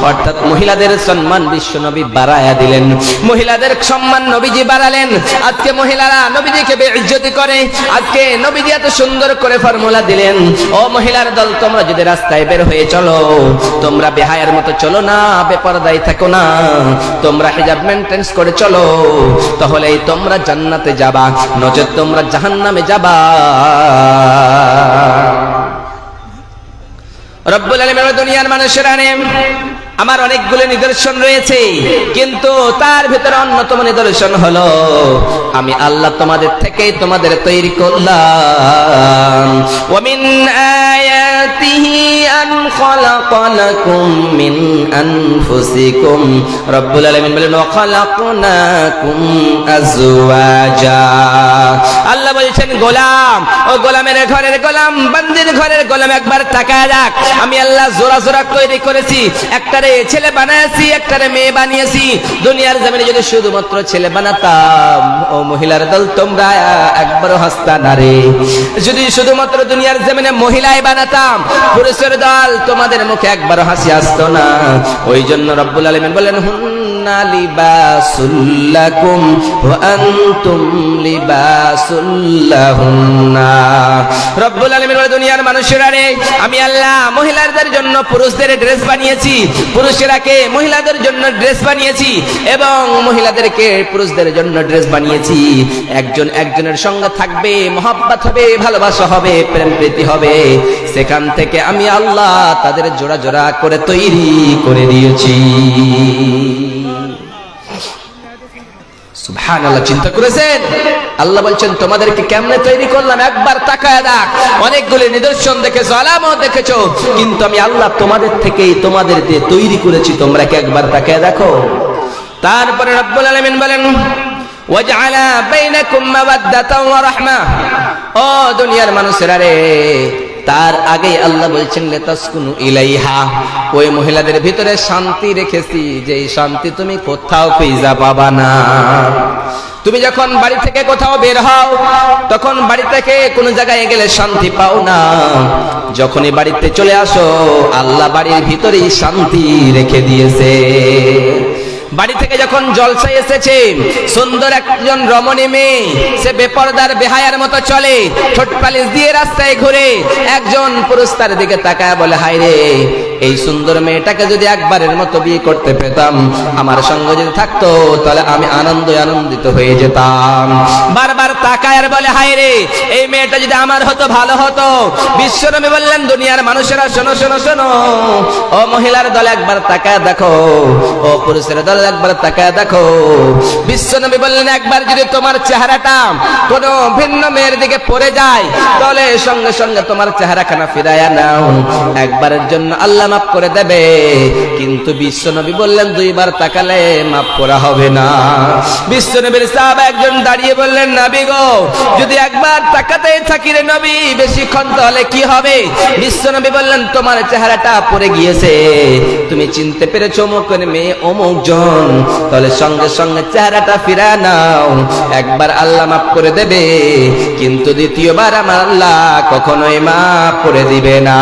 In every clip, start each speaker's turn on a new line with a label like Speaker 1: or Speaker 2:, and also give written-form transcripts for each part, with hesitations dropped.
Speaker 1: অর্থাৎ মহিলাদের সম্মান বিশ্ব নবী বাড়ায়া দিলেন, মহিলাদের সম্মান নবীজি বাড়ালেন। আজকে মহিলারা নবীজিকে বেইজ্জতি করে, আজকে নবীজি এত সুন্দর করে ফর্মুলা দিলেন, ও মহিলার দল, তোমরা যদি রাস্তায় বের হয়ে চলো, তোমরা বেহায়ার মতো চলো না, বেপরদায় থাকো না, তোমরা হিজাব মেইনটেইন করে চলো, তাহলেই তোমরা জান্নাতে যাবা, নচেত তোমরা জাহান্নামে যাবা। রব্বুল আলামিন দুনিয়ার মানুষেরা আমার অনেকগুলো নিদর্শন রয়েছে, কিন্তু তার ভিতরে অন্যতম নিদর্শন হলো আমি আল্লাহ তোমাদের থেকে তোমাদের তৈরি করলাম। ওয়া মিন আয়াতিহি আন খালাকালাকুম মিন আনফুসিকুম, রব্বুল আলামিন বলেন ওয়া খালাকনাকুম আজওয়াজা। আল্লাহ বলছেন গোলাম, ও গোলামের ঘরের গোলাম, বান্দির ঘরের গোলাম, একবার তাকায় দেখ, আমি আল্লাহ জোড়া জোড়া তৈরি করেছি, একটারে ছেলে বানাইছি, একটারে মেয়ে বানিয়েছি। দুনিয়ার জমিনে যদি শুধুমাত্র ছেলে বানাতাম, ও মহিলার দল, তোমরা একবারও হাসতা না রে। যদি শুধুমাত্র দুনিয়ার জমিনে মহিলাই বানাতাম, পুরুষের দল, তোমাদের মুখে একবারও হাসি আসতো না। ওই জন্য রব্বুল আলামিন বলেন হুন্না লিবাসুল লাকুম ওয়া আনতুম লিবাসুল লাহুন্না। রব্বুল আলামিন বলেন দুনিয়ার মানুষেরা রে, আমি আল্লাহ মহিলাদের জন্য পুরুষদের ড্রেস বানিয়েছি, পুরুষেরাকে মহিলাদের জন্য ড্রেস বানিয়েছি, এবং মহিলাদেরকে পুরুষদের জন্য ড্রেস বানিয়েছি। একজন একজনের সঙ্গে থাকবে, মহব্বত হবে, ভালোবাসা হবে, প্রেম প্রীতি হবে। সেখান থেকে আমি আল্লাহ তাদের জোড়া জোড়া করে তৈরি করে দিয়েছি। সুবহানাল্লাহ, চিন্তা করেছেন? আল্লাহ বলছেন তোমাদেরকে কেমনে তৈরি করলাম, একবার তাকায় দেখ। অনেকগুলো নিদর্শন দেখেছো, আলামত দেখেছো, কিন্তু আমি আল্লাহ তোমাদের থেকেই তোমাদের দিয়ে তৈরি করেছি, তোমরা কি একবার তাকায় দেখো। তারপরে রব্বুল আলামিন বলেন ওয়াজআলা বাইনাকুম মাওয়াদ্দাতাও ওয়া রাহমা। ও দুনিয়ার মানুষেরা রে, তার আগে আল্লাহ বলছেন লিতাসকুনু ইলাইহা, ওই মহিলাদের ভিতরে শান্তি রেখেছি, যে শান্তি তুমি কোথাও খুঁজে পাবা না। তুমি যখন বাড়ি থেকে কোথাও বের হও, তখন বাড়ি থেকে কোন জায়গায় গেলে শান্তি পাও না। যখনই বাড়িতে চলে আসো, আল্লাহ বাড়ির ভিতরেই শান্তি রেখে দিয়েছে। বাড়ি থেকে যখন জলসায় এসেছে, সুন্দর একজন রমণী মেয়ে, সে বেপরদার বেহায়ার মতো চলে, ঠোঁট পালিশ দিয়ে রাস্তায় ঘুরে, একজন পুরুষ তার দিকে তাকায় বলে হায় রে, এই সুন্দর মেয়েটাকে যদি একবারের মতো বিয়ে করতে পেতাম, আমার সঙ্গে যদি থাকতো, তাহলে আমি আনন্দিত হয়ে যেতাম। বারবার তাকায় আর বলে হায় রে, এই মেয়েটা যদি আমার হতো, ভালো হতো। বিশ্বনবী বললেন দুনিয়ার মানুষেরা শোনো শোনো শোনো, ও মহিলার দল একবার তাকায় দেখো, ও পুরুষের দল একবার তাকায় দেখো। বিশ্বনবী বললেন একবার যদি তোমার চেহারাটা কোন ভিন্ন মেয়ের দিকে পড়ে যায়, তাহলে সঙ্গে সঙ্গে তোমার চেহারাখানা ফিরায়া নাও, একবারের জন্য আল্লাহ মাফ করে দেবে। কিন্তু বিশ্বনবী বললেন দুইবার তাকালে মাফ করা হবে না। বিশ্বনবীর সাহাবা একজন দাঁড়িয়ে বললেন নবী গো, যদি একবার তাকাতেই থাকি রে নবী, বেশিক্ষণ তাহলে কি হবে? বিশ্বনবী বললেন তোমার চেহারাটা পড়ে গিয়েছে, তুমি চিনতে পেরেছো অমুকের মেয়ে অমুক জন, তাহলে সঙ্গে সঙ্গে চেহারাটা ফিরা নাও, একবার আল্লাহ মাফ করে দেবে, কিন্তু দ্বিতীয়বার আমার আল্লাহ কখনোই মাফ করে দিবে না।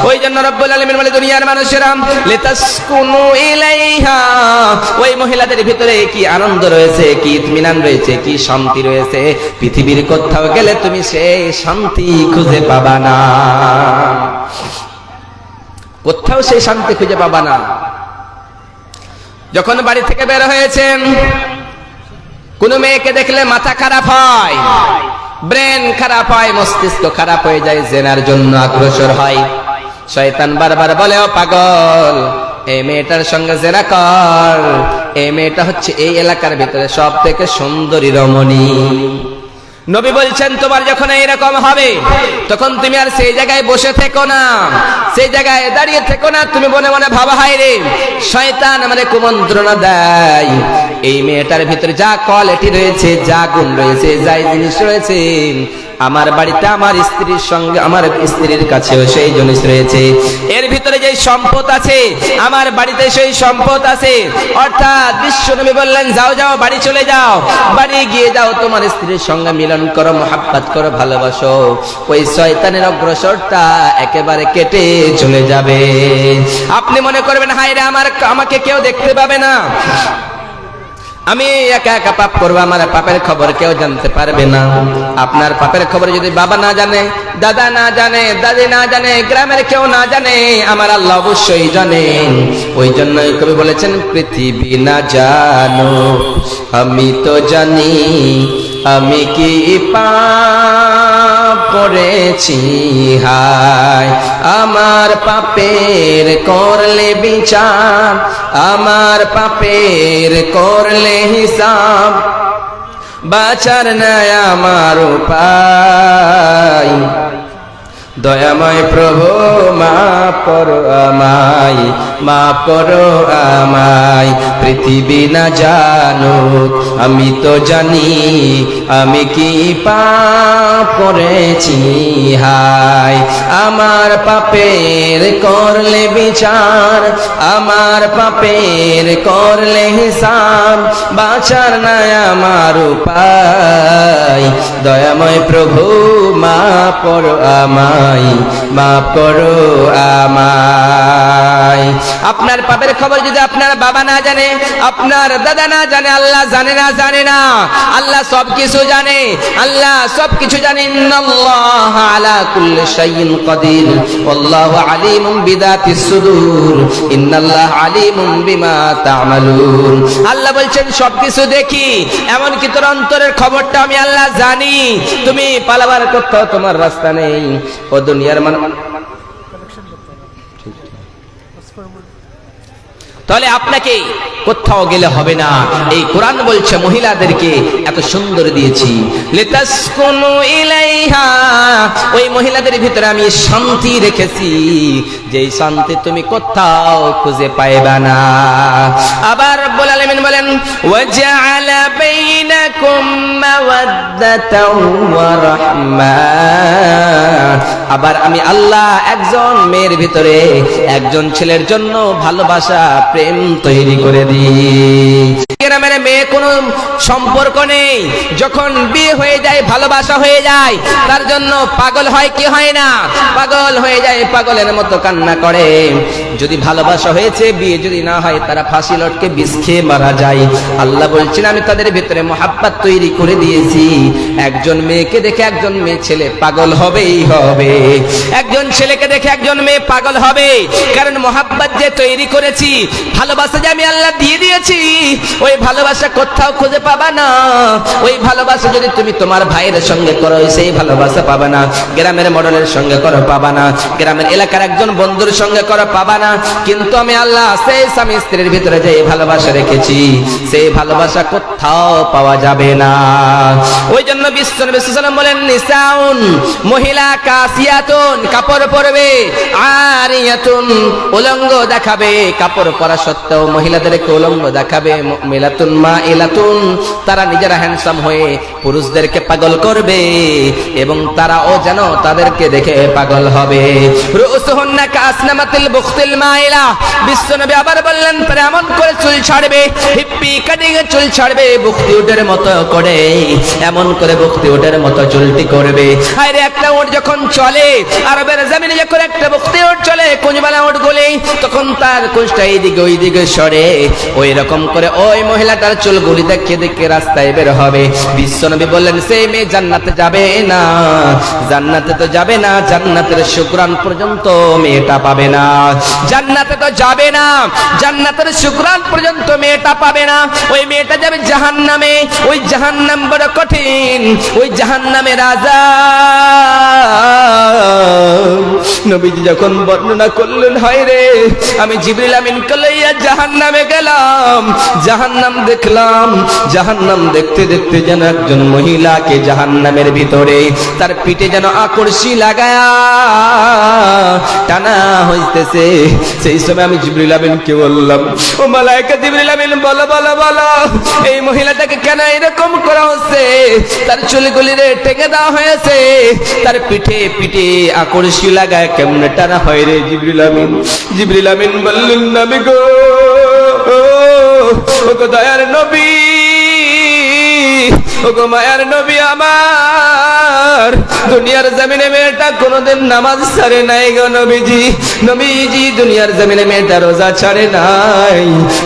Speaker 1: ওই জন্য রব্বুল আলামিন বলে দুনিয়ার মানুষেরা লিতাসকুনু ইলাইহা, ওই মহিলাদের ভিতরে কি আনন্দ রয়েছে, কি ইতমিনান রয়েছে, কি শান্তি রয়েছে, পৃথিবীর কোথাও গেলে তুমি সেই শান্তি খুঁজে পাবা না, কোথাও সেই শান্তি খুঁজে পাবা না। যখন বাড়ি থেকে বের হয়েছেন, কোন মেয়েকে দেখলে মাথা খারাপ হয়, ব্রেন খারাপ হয়, মস্তিষ্ক খারাপ হয়ে যায়, জেনার জন্য অগ্রসর হয়। শয়তান বারবার বলে ও পাগল, এই মেয়েটার সঙ্গে জেনা কর, এই মেয়েটা হচ্ছে এই এলাকার ভিতরে সব থেকে সুন্দরী রমণী। নবী বলছেন তোমার যখন এরকম হবে, তখন তুমি আর সেই জায়গায় বসে থেকো না, সেই জায়গায় দাঁড়িয়ে থেকো না, তুমি মনে মনে ভাবা হায় রে, শয়তান আমাদের কুমন্ত্রণা দেয়, এই মেয়েটার ভিতরে যা কোয়ালিটি রয়েছে, যা গুণ রয়েছে, যাই জিনিস রয়েছে, আমার বাড়িতে আমার স্ত্রীর সঙ্গে, আমার স্ত্রীর কাছেও সেই জিনিস রয়েছে। এর ভিতরে যে সম্পদ আছে আমার বাড়িতে সেই সম্পদ আছে। অর্থাৎ বিশ্বনবী বললেন, যাও যাও বাড়ি চলে যাও, বাড়ি গিয়ে যাও তোমার স্ত্রীর সঙ্গে মিলন করো, মোহাব্বত করো, ভালোবাসো। ওই শয়তানের অগ্রসরটা একেবারে কেটে চলে যাবে। আপনি মনে করবেন হায় রে আমাকে কেউ দেখতে পাবে না, আমি একা একা পাপ করবো, আমার পাপের খবর কেউ জানতে পারবে না। আপনার পাপের খবর যদি বাবা না জানে, দাদা না জানে, দাদি না জানে, গ্রামের কেউ না জানে, আমার আল্লাহ অবশ্যই জানেন। ওই জন্যই কবি বলেছেন, পৃথিবী না জানো আমি তো জানি, আমি কি পাপ করেছি হায়, আমার পাপের করলে বিচার, আমার পাপের করলে হিসাব, বাঁচার নাই আমার উপায়। দয়াময় প্রভু মাফ করো আমায়, মাফ করো আমায়। পৃথিবী না জানুক আমি তো জানি, আমি কি পাপ করেছি হায়, আমার পাপের করলে বিচার, আমার পাপের করলে হিসাব, বাঁচার নাই আমার উপায়। দয়াময় প্রভু মাফ করো আমায়, মাফ করো আমায়। আপনার পাপের খবর যদি আপনার বাবা না জানে, আপনার দাদা না জানে, আল্লাহ জানে না, জানে না, আল্লাহ সবকিছু জানে, আল্লাহ সবকিছু জানে। ইন্নাল্লাহ আলা কুল্লি শাইইন কাদির ওয়াল্লাহু আলিমুম বিযাতিস সুদূর, ইন্নাল্লাহ আলিমুম বিমা তা'মালুন। আল্লাহ বলছেন সবকিছু দেখি, এমন কি তোর অন্তরের খবরটা আমি আল্লাহ জানি। তুমি পালাবার কোথাও তোমার রাস্তা নেই। ও দুনিয়ার তাহলে আপনাকে কোথাও গেলে হবে না। এই কোরআন বলছে মহিলাদেরকে এত সুন্দর দিয়েছি, লিতাসকুনু ইলাইহা, ওই মহিলাদের ভিতরে আমি শান্তি রেখেছি, যেই শান্তি তুমি কোথাও খুঁজে পাইবা না। আবার রব্বুল আলামিন বলেন, ওয়াজআলা বাইনাকুম মাওয়াদ্দাতাও ওয়া রাহমা, আবার আমি আল্লাহ একজন মেয়ের ভিতরে একজন ছেলের জন্য ভালোবাসা, প্রেম তৈরি করে দিই। গ্রামের মেয়ে কোনো সম্পর্ক নেই, যখন বিয়ে হয়ে যায়, ভালোবাসা হয়ে যায়, তার জন্য পাগল হয় কি হয় না, পাগল হয়ে যায়, পাগলের মতো কান্না করে। যদি ভালোবাসা হয়েছে, বিয়ে যদি না হয়, তারা ফাঁসি লটকে বিষ খেয়ে মারা যায়। আল্লাহ বলছেন আমি তাদের ভিতরে মোহাব্বত তৈরি করে দিয়েছি। একজন মেয়েকে দেখে একজন মেয়ে ছেলে পাগল হবেই হবে, একজন ছেলেকে দেখে একজন মেয়ে পাগল হবে, কারণ মোহাব্বত যে তৈরি করেছি, ভালোবাসা যে আমি আল্লাহ দিয়ে দিয়েছি, ওই ভালোবাসা কোথাও খুঁজে পাবা না। ওই ভালোবাসা যদি তুমি তোমার ভাইয়ের সঙ্গে করো, সেই ভালোবাসা পাবা না। গ্রামের মডেলের সঙ্গে করো, পাবা না। গ্রামের এলাকার একজন বন্ধুর সঙ্গে করো, পাবা না। কিন্তু আমি আল্লাহ সেই স্বামী স্ত্রীর ভিতরে যে ভালোবাসা রেখেছি, সেই ভালোবাসা কোথাও পাওয়া যাবে না। ওই জন্য বিশ্বনবী সাল্লাল্লাহু আলাইহি ওয়াসাল্লাম বলেন, নিসাউন, মহিলা, কাসিয়াতুন, কাপড় পরবে, আরিয়াতুন, উলঙ্গ দেখাবে, কাপড় পরা সত্ত্বেও মহিলাদেরকে উলঙ্গ দেখাবে, মুমিলাতুন মাইলাতুন, তারা নিজেরা হ্যান্ডসাম হয়ে পুরুষদেরকে পাগল করবে এবং তারাও যেন তাদেরকে দেখে পাগল হবে। রুসুহুন্না কাসনামাতিল বুখতিল মাইলা, বিশ্বনবী আবার বললেন, এমন করে চুল ছাড়বে, হিপ্পি কাটিং চুল ছাড়বে, বুখতি উটের মতো করে, এমন করে বুখতি উটের মতো চুলটি করবে। আরে একটা উট যখন চলে, আরবের জমিনে যখন একটা বুখতি উট চলে, কুঁজবালা উট গুলি, তখন তার কুঁজটা এইদিকে ওই দিকে সরে, ওই রকম করে ওই মহিলাটার চুলগুলি দেখে দেখে রাস্তায় বের হবে। বিশ্বনবী বললেন, সেই মেয়ে জান্নাতে যাবে না, জান্নাতে তো যাবে না, জান্নাতের শুকরান পর্যন্ত মেয়েটা পাবে না, জান্নাতে তো যাবে না, জান্নাতের শুকরান পর্যন্ত মেয়েটা পাবে না। ওই মেয়েটা যাবে জাহান্নামে। ওই জাহান্নাম বড় কঠিন, ওই জাহান্নামের আযাব নবীজি যখন বর্ণনা করলেন, হয় রে আমি জিবরিল আমিনকে লইয়া জাহান্নামে গেলাম, জাহান্নাম দেখলাম, জাহান্নাম দেখতে দেখতে যেন একজন মহিলাকে জাহান্নামের ভিতরে তার পিঠে যেন আকর্ষি লাগায়া টানা হইতেছে। সেই সময় আমি জিবরিল আমিনকে বললাম, ও মালায়েকা জিবরিল আমিন, বলো বলো বলো এই মহিলাটাকে কেন এরকম করা হচ্ছে? তার চুলগুলি রে টেকে দেওয়া হয়েছে, তার পিঠে পিঠে আকর্ষি লাগায় কেমনে টানা হয় রে জিবরিল আমিন? জিবরিল আমিন বললেন, নবী গো, ও গো দয়ার নবী, ও গো মায়ার নবী আমার, দুনিয়ার জমিনে মেয়েটা কোনোদিন নামাজ ছাড়ে নাই গো নবীজি। নবীজি দুনিয়ার জমিনে মেয়েটা রোজা ছাড়ে নাই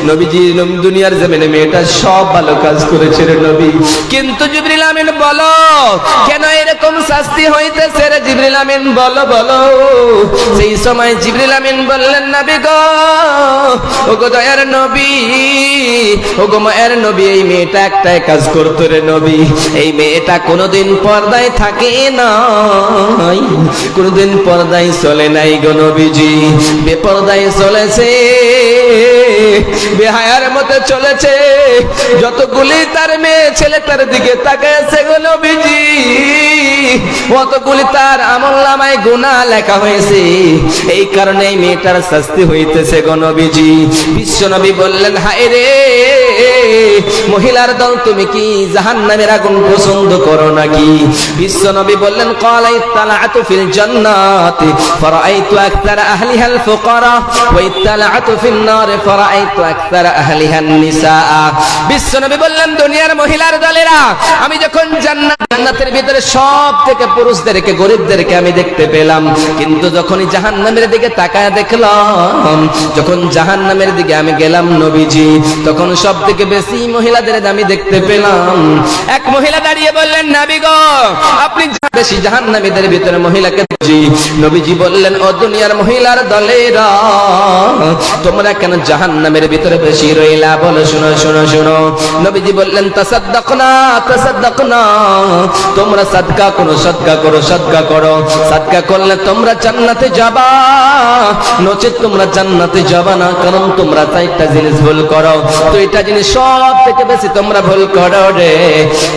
Speaker 1: নবীজি, দুনিয়ার জমিনে মেয়েটা সব ভালো কাজ করেছে রে নবী। কিন্তু জিবরিল আমিন বলো কেন এরকম শাস্তি হইতেছে রে জিবরিল আমিন, বলো বলো। সেই সময় জিবরিল আমিন বললেন, নবী গো, ও গো দয়ার নবী, ও গো মায়ের নবী, এই মেয়েটা একটাই কাজ করতো রে নবী, এই মেয়েটা কোনোদিন পর্দায় থাকে নাই, কোনোদিন পর্দায় চলে নাই গো নবীজি, বেপর্দায় চলেছে, বেহায়ার মতো চলেছে। যতগুলি তার মেয়ে ছেলে তার দিকে তাকাইছে গো নবীজি, অতগুলি তার আমলনামায় গুনাহ লেখা হয়েছে, এই কারণে এই মেয়েটার শাস্তি হইতেছে গো নবীজি। বিশ্ব নবী বললেন, হায় রে মহিলার দল, তুমি কি জাহান্নামের আগুন পছন্দ করো নাকি? বিশ্ব নবী বললেন, ক্বালা ইত্তালা'তু ফিল জান্নাতি ফারাআইতু আকতারা আহলিহাল ফুকারা ওয়া ইত্তালা'তু ফিন নার ফারাআইতু আকতারা আহলিহান নিসা। বিশ্ব নবী বললেন, দুনিয়ার মহিলার দলেরা, আমি যখন জান্নাতের ভিতরে সব থেকে পুরুষদেরকে, গরিবদেরকে আমি দেখতে পেলাম, কিন্তু যখনই জাহান্নামের দিকে তাকায় দেখলাম, যখন জাহান্নামের দিকে আমি গেলাম নবীজি, তখন সব থেকে বেশি মহিলাদের আমি দেখতে পেলাম। এক মহিলা দাঁড়িয়ে বললেন, নবী গো, আপনি বেশি জাহান্নামীদের ভিতরে মহিলাকে দেখি। নবীজি বললেন, ও দুনিয়ার মহিলার দলেরা, তোমরা কেন জাহান্নামের ভিতরে বেশি রইলা? বলো, শুনো শুনো শুনো। নবীজি বললেন, তাসাদ্দাকনা তাসাদ্দাকনা, তোমরা সাদকা করো, সাদকা করো, সাদকা করো, সাদকা করলে তোমরা জান্নাতে যাবা, নচেত তোমরা জান্নাতে যাবা না, কারণ তোমরা চারটা জিনিস ভুল করো, তো এটা জিনিস সব থেকে বেশি তোমরা ভুল করো রে।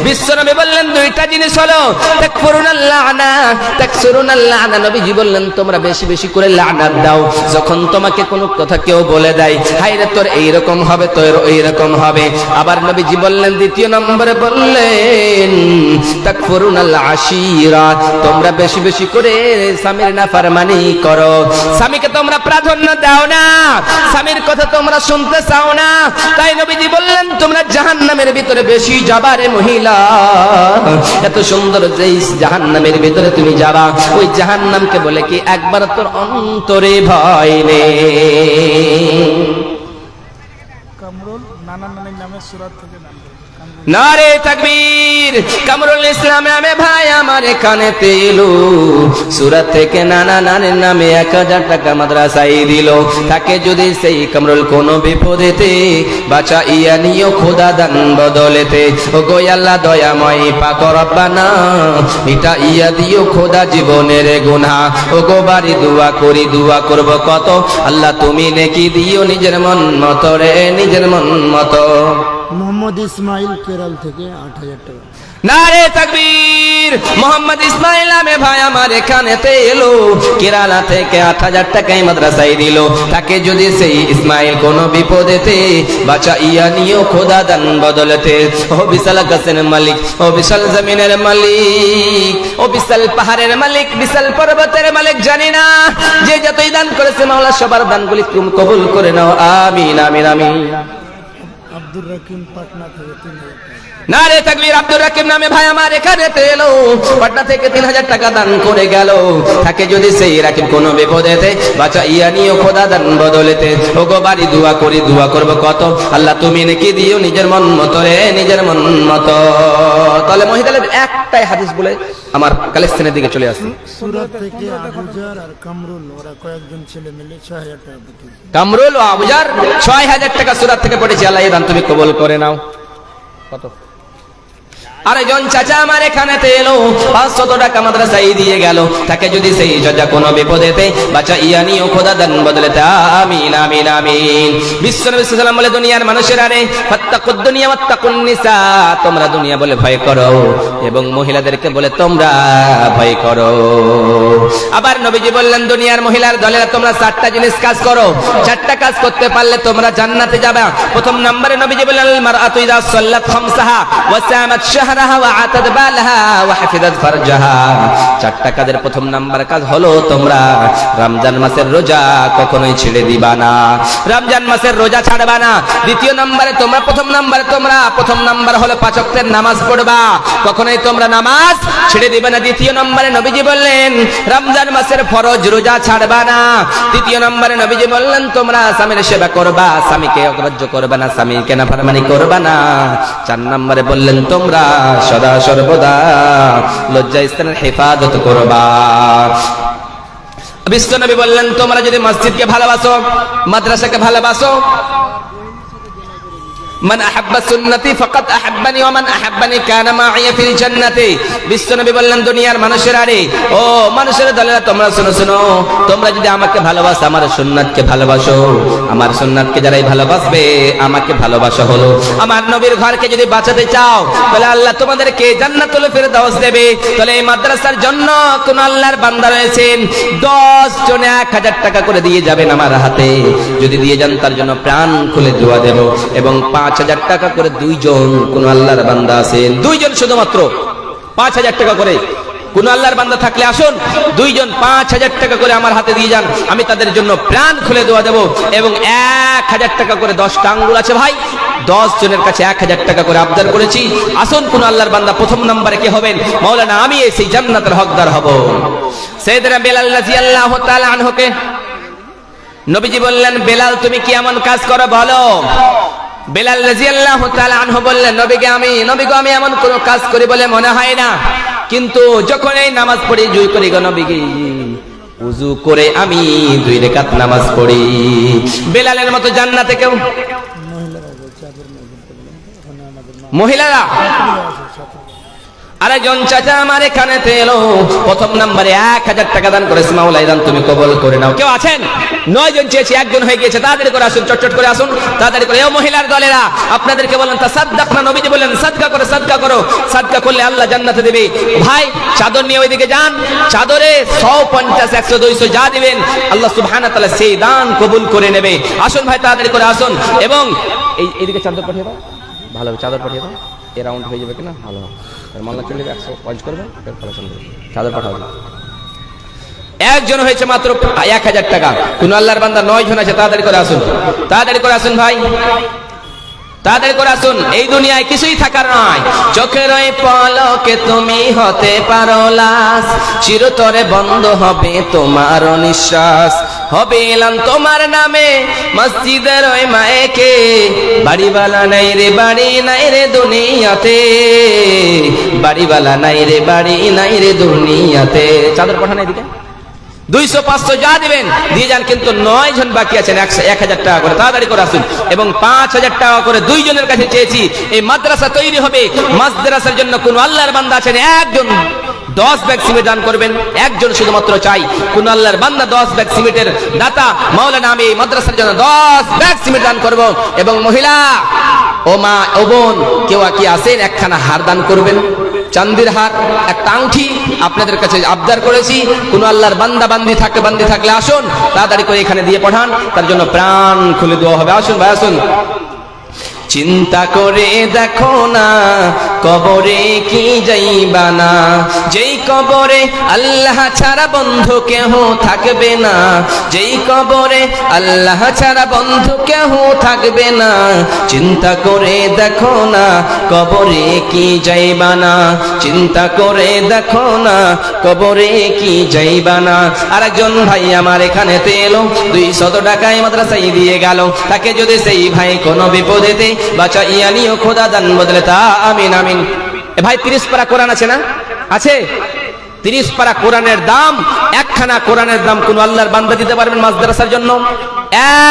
Speaker 1: বিশ্বনবী বললেন, দুইটা জিনিস হলো তাকফুরুনাল লা'না তাকসুরুনাল লা'না। নবীজি বললেন, তোমরা বেশি বেশি করে লানাত দাও। যখন তোমাকে কোনো কথা কেউ বলে দেয়, হায় রে তোর এইরকম হবে, তোর এইরকম হবে। আবার নবীজি বললেন, দ্বিতীয় নম্বরে বললেন, তাকফুরুনাল আশীরা, তোমরা বেশি বেশি করে স্বামীর নাফরমানি করো, স্বামীকে তোমরা প্রাধান্য দাও না, স্বামীর কথা তোমরা শুনতে চাও না। তাই নবীজি বললেন, তোমরা জাহান্নামের ভিতরে বেশি যাবা রে মহিলা। এত সুন্দর যেই জাহান্নামের ভিতরে তুমি যাবা, ওই জাহান্নামকে বলে কি একবার তোর অন্তরে ভয় নেই।
Speaker 2: কামরুল নানা নানির নামে সূরা থেকে নাম দেয়।
Speaker 1: নারে তাকবীর। কামরুল ইসলাম নামে ভাই আমার এখানে তেলো, সূরা থেকে নানা নানির নামে 1000 টাকা মাদ্রাসায় দিল। তাকে যদি সেই কামরুল কোনো বিপদেতে বাঁচাইয়া নিও খোদা দান বদলেতে, ও গো আল্লাহ দয়াময় পাক রব্বানা, এটা ইয়া দিও খোদা জীবনের গুনাহ। ও গো বাড়ি দোয়া করি, দোয়া করব কত, আল্লাহ তুমি নেকি দিও নিজের মন মতো রে, নিজের মন মতো।
Speaker 2: মোহাম্মদ ইসমাইল কেরল থেকে 8000 টাকা।
Speaker 1: নারে তাকবীর। মোহাম্মদ ইসমাইল নামে ভাই আমার এখানেতে এলো, কেরালা থেকে 8000 টাকায় মাদ্রাসায় দিল। তাকে যদি সেই ইসমাইল কোনো বিপদেতে বাঁচাইয়া নিও খোদা দান বদলেতে, ও বিশাল গাছের মালিক, ও বিশাল জমিনের মালিক, ও বিশাল পাহাড়ের মালিক, বিশাল পর্বতের মালিক, জানি না যে যতই দান করেছে মাওলা সবার দানগুলি তুমি কবুল করে নাও, আমিন আমিন আমিন।
Speaker 2: আব্দুর রকিম পাটনা থেকে 3000 টাকা।
Speaker 1: নারে তাকবীর। আব্দুর রাকিব নামে ভাই আমার এখানে এলো, পাটনা থেকে 3000 টাকা দান করে গেল। তাকে যদি সেই রাকিব কোনো বিপদেতে বাঁচাইয়া নিও খোদা দান বদলেতে, ও গো বাড়ি দোয়া করি, দোয়া করব কত, আল্লাহ তুমি নাকি দিও নিজের মন মতো রে, নিজের মন মতো। তাহলে মহিলাদের একটাই হাদিস বলে আমার কালেকশনের দিকে চলে আসি।
Speaker 2: সূরা থেকে আবুজার আর কামরুল ওরা কয়েকজন ছেলে মিলে 6000 টাকা দিতে।
Speaker 1: কামরুল ও আবুজার 6000 টাকা সূরা থেকে পড়েছে, আল্লাহ এই দান তুমি কবুল করে নাও। কত? আরেকজন চাচা আমার এখানেতে এলো 500 টাকা মাদ্রাসায় দিয়ে গেল, তাকে যদি সেই চাচা কোনো বিপদেতে বাঁচাইয়া নিও খোদা দান বদলে আমিন আমিন আমিন। বিশ্বনবী সাল্লাল্লাহু আলাইহি ওয়াসাল্লাম বলে দুনিয়ার মানুষেরা রে ফাত্তাকুদ দুনিয়া ওয়াত্তাকুন নিসা, তোমরা দুনিয়া বলে ভয় করো এবং মহিলাদেরকে বলে তোমরা ভয় করো। আবার নবীজি বললেন দুনিয়ার মহিলার দলেরা তোমরা 4টা জিনিস কাজ করো, 4টা কাজ করতে পারলে তোমরা জান্নাতে যাবে। প্রথম নম্বরে নবীজি বললেন আল মারআতু ইযা সাল্লাত খামসাহা ওয়া সামাত শাহরাহা ওয়া আতাত বালাহা ওয়া হাফিজাত ফারজাহা। 4টা কাজের প্রথম নাম্বার কাজ হলো তোমরা রমজান মাসের রোজা কখনোই ছেড়ে দিবা না, রমজান মাসের রোজা ছাড়বা না। দ্বিতীয় নম্বরে তোমরা প্রথম নাম্বার হলো 5 ওয়াক্তের নামাজ পড়বা, কখনোই তোমরা নামাজ ছেড়ে দিবে না। দ্বিতীয় নম্বরে নবীজি বললেন রমজান মাসের ফরজ রোজা ছাড়বা না। তৃতীয় নম্বরে নবীজি বললেন তোমরা স্বামীর সেবা করবা, স্বামীকে অগ্রাহ্য করবা না, স্বামীকে নাফরমানি করবা না। 4 নম্বরে বললেন তোমরা সদা সর্বদা লজ্জা স্থানের হেফাজত করবা। বিশ্বনবী বললেন তোমরা যদি মসজিদকে ভালোবাসো, মাদ্রাসাকে ভালোবাসো, মান আহাব্বা সুন্নতি ফাকাদ আহাব্বানি ওয়া মান আহাব্বানি কানা মা'ইয়া ফিল জান্নাতি। বিশ্বনবী বললেন দুনিয়ার মানুষেরা রে, ও মানুষের দলেরা তোমরা শোনো শোনো, তোমরা যদি আমাকে ভালোবাসো, আমার সুন্নাতকে ভালোবাসো, আমার সুন্নাতকে যারাই ভালোবাসবে আমাকে ভালোবাসা হলো। আমার নবীর ঘরকে যদি বাঁচাতে চাও তাহলে আল্লাহ তোমাদেরকে জান্নাতুল ফেরদাউস দেবে। তাহলে এই মাদ্রাসার জন্য কোন আল্লাহর বান্দা রয়েছেন 10 জনে 1000 টাকা করে দিয়ে যাবেন আমার হাতে, যদি দিয়ে যান তার জন্য প্রাণ খুলে দোয়া দেব। এবং 5000 টাকা করে 2 জন কোন আল্লাহর বান্দা আছেন, 2 জন শুধুমাত্র 5000 টাকা করে কোন আল্লাহর বান্দা থাকলে আসুন 2 জন 5000 টাকা করে আমার হাতে দিয়ে যান, আমি তাদের জন্য প্রাণ খুলে দোয়া দেব। এবং 1000 টাকা করে 10টা আঙ্গুল আছে ভাই, 10 জনের কাছে 1000 টাকা করে আবদার করেছি। আসুন কোন আল্লাহর বান্দা প্রথম নম্বরে কে হবেন? মাওলানা আমি সেই জান্নাতের হকদার হব। সাইয়েদনা বেলাল রাদিয়াল্লাহু তাআলা আনহুকে নবীজি বললেন বেলাল তুমি কি এমন কাজ করো বলো। বেলাল রাদিয়াল্লাহু তাআলা আনহু বললেন নবী গো আমি এমন কোন কাজ করি বলে মনে হয় না, কিন্তু যখন এই নামাজ পড়ি জুই করি গো নবী গে, ওযু করে আমি 2 রাকাত নামাজ পড়ি। বেলালের মতো জান্নাতে কেউ মহিলারা আরেকজন চাচা আমার এখানে এলো, প্রথম নম্বরে 1000 টাকা দান করেছে। মাওলাই দান তুমি কবুল করে নাও। কেউ আছেন? 9 জন চেয়েছি, 1 জন হয়ে গিয়েছে। তাড়াতাড়ি করে আসুন, চটচট করে আসুন, তাড়াতাড়ি করে। ও মহিলার দলেরা আপনাদেরকে বলেন তাসাদদাক না, নবীজি বলেন সাদকা করো, সাদকা করলে আল্লাহ জান্নাতে দেবে। ভাই চাদর নিয়ে ওইদিকে যান, চাদরে 150 100 200 যা দিবেন আল্লাহ সুবহানাহু ওয়া তাআলা সেই দান কবুল করে নেবে। আসুন ভাই তাড়াতাড়ি করে আসুন। এবং এইদিকে চাদর পাঠিয়ে দাও, ভালো চাদর পাঠিয়ে দাও, এ রাউন্ড হয়ে যাবে কিনা ভালো হবে। মাল্লা চলে যাবে 100 পয়েন্ট করবে, চাদর পাঠাবে। 1 জন হয়েছে মাত্র 1000 টাকা। কোন আল্লাহর বান্দা 9 জন আছে, তাড়াতাড়ি করে আসুন, তাড়াতাড়ি করে আসুন ভাই, তাড়াতাড়ি করে আসুন। এই দুনিয়ায় কিছুই থাকার নয়, চোখের ওই পলকে তুমি হতে পারো লাশ, চিরতরে বন্ধ হবে তোমার নিঃশ্বাস, হবে এলাম তোমার নামে মসজিদের ওই মায়েকে, বাড়িওয়ালা নাই রে বাড়ি নাই রে দুনিয়াতে, বাড়িওয়ালা নাই রে বাড়ি নাই রে দুনিয়াতে। চাদর পাঠান এদিকে, 200 500 যা দিবেন দিয়ে যান, কিন্তু 9 জন বাকি আছেন, 1000 টাকা করে তাড়াতাড়ি করে আসুন। এবং 5000 টাকা করে 2 জনের কাছে চেয়েছি। এই মাদ্রাসা তৈরি হবে, মাদ্রাসার জন্য কোন আল্লাহর বান্দা আছেন 1 জন 10 ব্যাগ সিমেন্ট দান করবেন, 1 জন শুধুমাত্র চাই। কোন আল্লাহর বান্দা 10 ব্যাগ সিমেন্টের দাতা, মাওলানা আমি এই মাদ্রাসার জন্য 10 ব্যাগ সিমেন্ট দান করব। এবং মহিলা ও মা ও বোন কেউ কি আছেন একখানা হার দান করবেন, চান্দির হার, একটা আংটি আপনাদের কাছে আবদার করেছি। কোন আল্লাহর বান্দা বান্দি থাকলে আসুন, তাড়াতাড়ি করে এখানে দিয়ে পাঠান, তার জন্য প্রাণ খুলে দেওয়া হবে। আসুন ভাই আসুন। চিন্তা করে দেখো না কবরে কি যাইবা না, যেই কবরে আল্লাহ ছাড়া বন্ধু কেহ থাকবে না, যেই কবরে আল্লাহ ছাড়া বন্ধু কেহ থাকবে না। চিন্তা করে দেখো না কবরে কি যাইবা না, চিন্তা করে দেখো না কবরে কি যাইবা না। আরেকজন ভাই আমার এখানে এলো, 200 টাকায় মাদ্রাসায় দিয়ে গেল, তাকে যদি সেই ভাই কোনো বিপদেতে বাঁচাইয়া নিও খোদা দান বদলে আমিন আমিন। এ ভাই 30 পারা কোরআন আছে না? আছে। 30 পারা কোরআনের দাম, একখানা কোরআনের দাম কোন আল্লাহর বান্দা দিতে পারবেন মাদ্রাসার জন্য?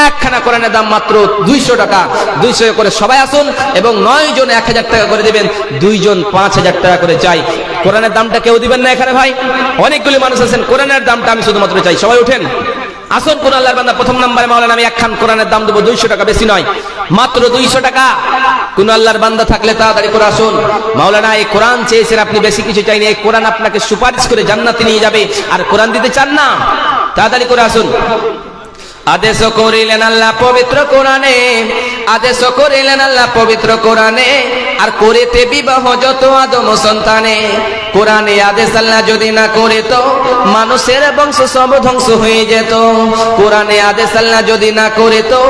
Speaker 1: একখানা কোরআনের দাম মাত্র 200 টাকা। 200 করে সবাই আসুন এবং 9 জন 1000 টাকা করে দিবেন, 2 জন 5000 টাকা করে চাই। কোরআনের দামটা কেউ দিবেন না এখানে ভাই? অনেকগুলি মানুষ আছেন, কোরআনের দামটা আমি শুধুমাত্র চাই। সবাই উঠেন, আসুন। কোন আল্লাহর বান্দা প্রথম নম্বরে মাওলানা আমি একখান কোরআনের দাম দেবো 200 টাকা, বেশি নয়, মাত্র 200 টাকা। কোন আল্লাহর বান্দা থাকলে তাড়াতাড়ি করে আসুন। মাওলানা এই কোরআন চেয়েছেন, আপনি বেশি কিছু চাইনি, এই কোরআন আপনাকে সুপারিশ করে জান্নাতে নিয়ে যাবে, আর কোরআন দিতে চান না? তাড়াতাড়ি করে আসুন। আদেশ করিলেন আল্লাহ পবিত্র কোরআনে, আদেশ করিলেন আল্লাহ পবিত্র কোরআনে, আর করেতে বিবাহ যত আদম সন্তানে। কোরআনে আদেশ আল্লাহ যদি না করে তো মানুষের বংশ সব ধ্বংস হয়ে যেত। কোরআনে আদেশ আল্লাহ যদি না করে তো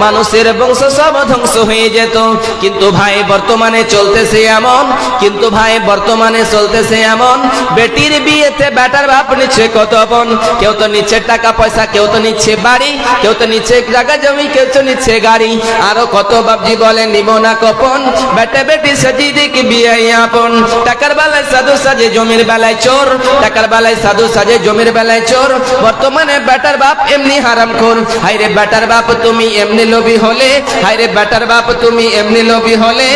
Speaker 1: মানুষের বংশ সব ধ্বংস হয়ে যেত। কিন্তু ভাই বর্তমানে চলতেছে এমন, কিন্তু ভাই বর্তমানে চলতেছে এমন, বেটির বিয়েতে বেটার বাপ নিচ্ছে কত পণ। কেউ তো নিচ্ছে টাকা পয়সা, কেউ তো নিচ্ছে বাড়ি, কেউ তো নিচ্ছে জায়গা জমি, কেউ তো নিচ্ছে গাড়ি, আরো কত বাপজি বলে নিব না কপন। বেটা বেটি সাজি দেখি বিয়ে আপন। টাকার বেলায় সাধু সাজে, জমির বেলায় চোর, টাকার বেলায় সাধু সাজে, জমির বেলায় চোর। বর্তমানে বেটার বাপ এমনি হারাম খোর। হায়রে বেটার বাপ তুমি এমনি লোভী হলে, হায়রে বেটার বাপ তুমি এমনি লোভী হলে,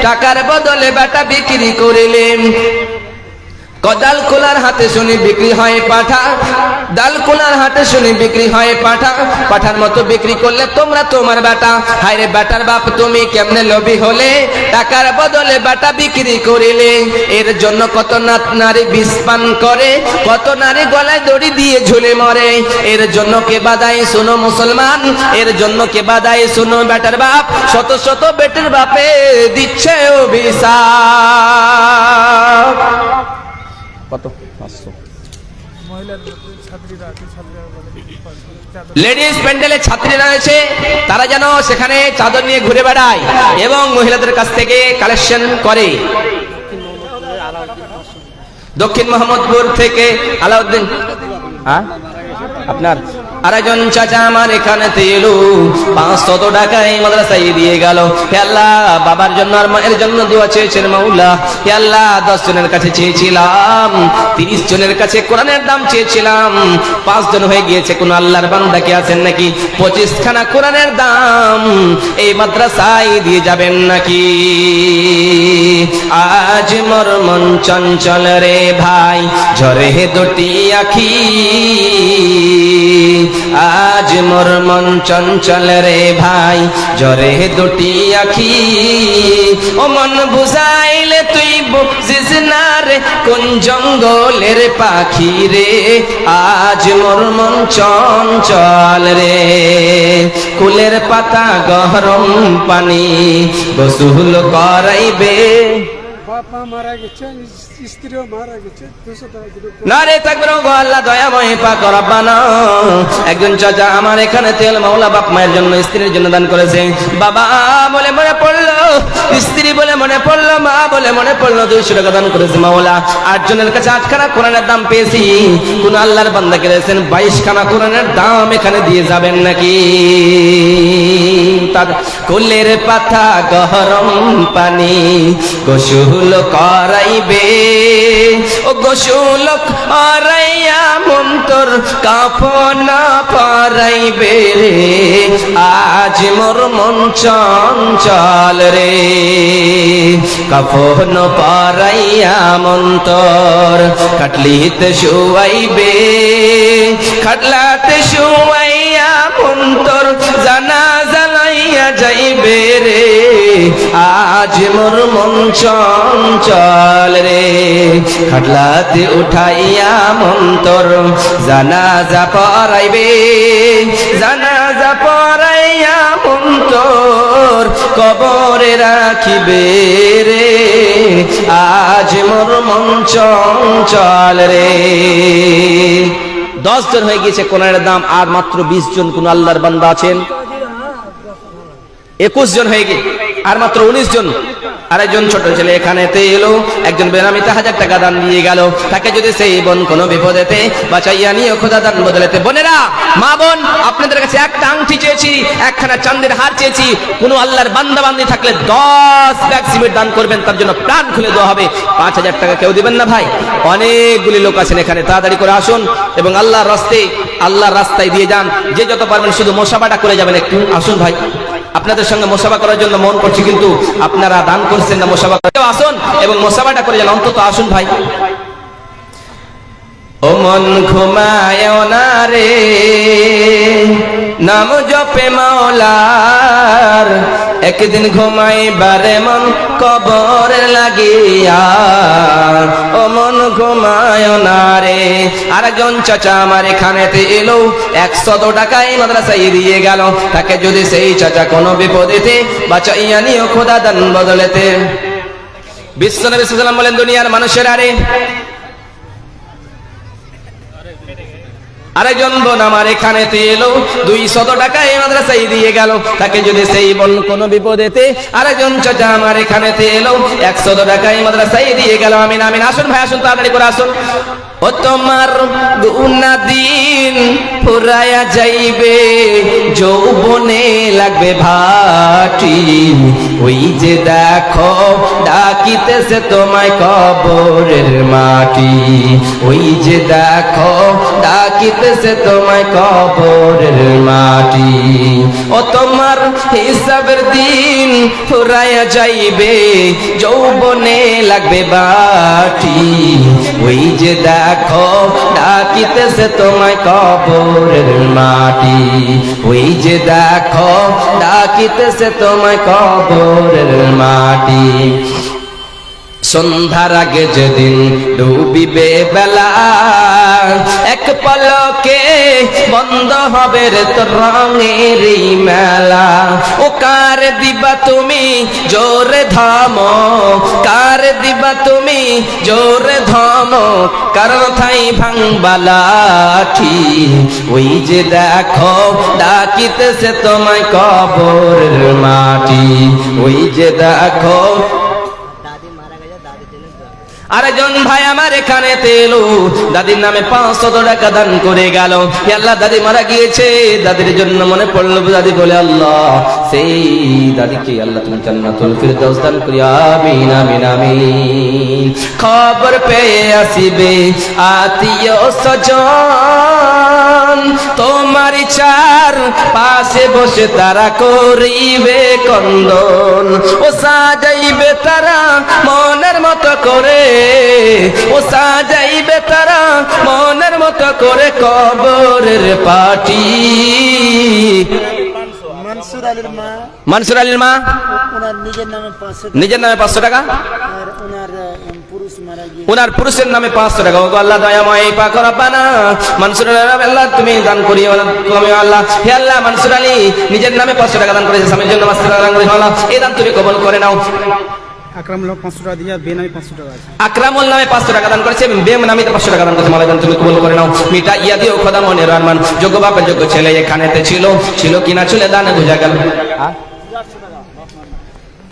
Speaker 1: টাকার বদলে বেটা বিক্রি করিলে। কদাল কোলার হাতে শুনি বিক্রি হয় পাঠা, ডাল কোলার হাতে শুনি বিক্রি হয় পাঠা। পাঠার মতো বিক্রি করলে তোমরা তোমার বেটা। হায়রে বেটার বাপ তুমি কেমনে লোভী হলে, টাকার বদলে বেটা বিক্রি করিলে। এর জন্য কত নারী বিষ পান করে, কত নারী গলায় দড়ি দিয়ে ঝুলে মরে। এর জন্য কে বাদাই শুনো মুসলমান, এর জন্য কে বাদাই শুনো বেটার বাপ। শত শত বেটার বাপে দিচ্ছে অভিশাপ। কত? 500। লেডিস প্যান্ডেলে ছাত্রীরা রয়েছে, তারা যেন সেখানে চাদর নিয়ে ঘুরে বেড়ায় এবং মহিলাদের কাছ থেকে কালেকশন করে। দক্ষিণ মোহাম্মদপুর থেকে আলাউদ্দিন, হ্যাঁ আপনার আরেকজন চাচা আমার এখানে এলো, 500 টাকা এই মাদ্রাসায় দিয়ে গেল। হে আল্লাহ, বাবার জন্য আর মায়ের জন্য দোয়া চেয়েছেন মাওলা। হে আল্লাহ, 10 জনের কাছে চেয়েছিলাম, 30 জনের কাছে কোরআনের দাম চেয়েছিলাম, 5 জন হয়ে গিয়েছে। কোন আল্লাহর বান্দা কি আছেন নাকি 25 খানা কোরআনের দাম এই মাদ্রাসায় দিয়ে যাবেন নাকি? আজ মোর মন চঞ্চল রে ভাই, ঝরে দুটি আখি। আজ মোর মন চঞ্চল রে ভাই, ঝরে দুটি আখি। ও মন বুঝাইলে তুই বুঝিস না রে, কোন জঙ্গলের পাখি রে। আজ মোর মন চঞ্চল রে, কুলের পাতা গরম পানি গোসল করাইবে।
Speaker 3: বাবা মারা গেছে, স্ত্রীও মারা গেছে।
Speaker 1: নারে তাকবীর, গো আল্লাহ দয়াময় পাক রব্বানা। একজন চাচা আমার এখানে তেল মাওলা বাপ মায়ের জন্য, স্ত্রীর জন্য দান করেছে। বাবা বলে মনে পড়লো, স্ত্রী বলে মনে পড়লো, মা বলে মনে পড়লো, 200 টাকা দান করেছে মাওলা। 8 জনের কাছে 8 খানা কোরআনের দাম পেয়েছি। কোন আল্লাহর বান্দাকে দিয়েছেন 22 খানা কোরআনের দাম এখানে দিয়ে যাবেন নাকি? তার কুলের পাতা গরম পানি গোসল করাইবে। ও গোসল করাইয়া মন্তর কাফন পরাইবে রে। আজ মোর মন চঞ্চল রে, কাফন পরাইয়া মন্তর খাটলিতে শুয়াইবে। খাটলাতে শুয়াইয়া মন্তর জানাজা লইয়া যাইবে রে। আজ মোর মন চঞ্চল রে, খাটলাতে উঠাইয়া মন্তর জানাজা পরাইবে। জানাজা পরাইয়া মন্তর কবরে রাখিবে রে। আজ মোর মন চঞ্চল রে। 10 জন হয়ে গিয়েছে কোরআনের দাম, আর মাত্র 20 জন কোন আল্লাহর বান্দা আছেন। 21 জন হয়ে গিয়ে আর মাত্র 19 জন। আরেকজন ছোট ছেলে এখানে এলো, একজন বেনামিতে 1000 টাকা দান দিয়ে গেল। তাকে যদি সেই বোন কোনো বিপদেতে বাঁচাইয়া নিয়ে খোদা দান বদলাতে। বোনেরা, মা বোন, আপনাদের কাছে একটা আংটি চেয়েছি, একখানা চাঁদের হার চেয়েছি। কোনো আল্লাহর বান্দা বান্দি থাকলে 10 ব্যাগ সিমেন্ট দান করবেন, তার জন্য প্রাণ খুলে দেওয়া হবে। 5000 টাকা কেউ দিবেন না ভাই? অনেকগুলি লোক আছেন এখানে, তাড়াতাড়ি করে আসুন এবং আল্লাহর রাস্তায় আল্লাহর রাস্তায় দিয়ে যান। যে যত পারবেন শুধু মোসাবাটা করে যাবেন। একটু আসুন ভাই, আপনাদের সঙ্গে মোসাবা করার জন্য মন করছি, কিন্তু আপনারা দান করছেন না মোসাবা করতে। আসুন এবং মোসাবাটা করে যান, অন্তত আসুন ভাই। ও মন ঘুমায় না রে, নাম জপে মাওলার, একদিন ঘুমাইবারে মন কবর লাগিয়া। ও মন ঘুমায় না রে। আরেকজন চাচা আমার এখানেতে এলো, 100 টাকায় মাদ্রাসায় দিয়ে গেল। তাকে যদি সেই চাচা কোনো বিপদেতে বাঁচাইয়া নিও খোদা দান বদলেতে। বিশ্বনবী সাল্লাল্লাহু আলাইহি ওয়াসাল্লাম বলেন, দুনিয়ার মানুষের আরে আরেকজন বোন আমার এখানে এলো, 200 টাকায় মাদ্রাসায় দিয়ে গেল। তাকে যদি সেই বোন কোনো বিপদেতে, আরেকজন চাচা আমার এখানে এলো, 100 টাকায় মাদ্রাসায় দিয়ে গেল। আমিন আমিন। আসুন ভাই, আসুন, তাড়াতাড়ি করে আসুন। ও তোমার গুনাহ দিন ফুরায়া যাইবে, যৌবনে লাগবে ভাটি। ওই যে দেখো ডাকিতেছে তোমায় কবরের মাটি। ওই যে দেখো ডাকিতেছে তোমায় কবরের মাটি। ও তোমার হিসাবের দিন ফুরায়া যাইবে, যৌবনে লাগবে বাটি। ওই যে দেখো ডাকিতেছে তোমায় কবরের মাটি। ওই যে দেখো ডাকিতেছে তোমায় কবরের মাটি। সন্ধ্যার আগে যেদিন ডুবিবে বেলা, এক পলকে বন্ধ হবে রে তোর রঙের মেলা। ও কার দিবা তুমি জোরে ধমক, কার দিবা তুমি জোরে ধমক, কারণ থাই ভাঙবা লাঠি। ওই যে দেখো ডাকিতেছে তোমায় কবরের মাটি। ওই যে দেখো। আরেকজন ভাই আমার এখানে তেলো, দাদির নামে 500 টাকা দান করে গেল। আল্লাহ, দাদি মারা গিয়েছে, দাদির জন্য মনে পড়লো। দাদি বলে, আল্লাহ সেই দাদিকে আল্লাহ তুমি জান্নাতুল ফিরদাউস দান করি। আমিন আমিন আমিন। খবর পেয়ে আসিবে আত্মীয় স্বজন, তোমার চার পাশে বসে তারা করিবে কন্দন। ও সাজাইবে তারা মনের মতো করে, ও সাজাইবে তারা মনের মতো করে কবরের পাটি। মনসুর আলীর মা
Speaker 2: ওনার নিজের নামে 500 টাকা,
Speaker 1: নিজের নামে 500 টাকা,
Speaker 2: আর ওনার পুরুষ মারা গিয়ে
Speaker 1: ওনার পুরুষের নামে 500 টাকা। ও আল্লাহ দয়াময় পাক রব্বানা, মনসুর আলী আল্লাহ তুমি দান করিও আল্লাহ। হে আল্লাহ, মনসুর আলী নিজের নামে 500 টাকা দান করেছে, স্বামীর জন্য 500 টাকা দান করেছে। আল্লাহ এই দান তুমি কবুল করে নাও।
Speaker 3: আকরামুল হক 500 টাকা দিয়ে, বেনামে 500 টাকা আছে।
Speaker 1: আকরামুল নামে 500 টাকা দান করেছে, বেনামে 500 টাকা দান করেছে। মাওলা দান তুমি কবুল করে নাও। মিটা ইয়া দিও খোদা মনের আরমান। যোগ্য বাপের যোগ্য ছেলে এখানেতে ছিল, ছিল কিনা চলে দানে বোঝা গেল।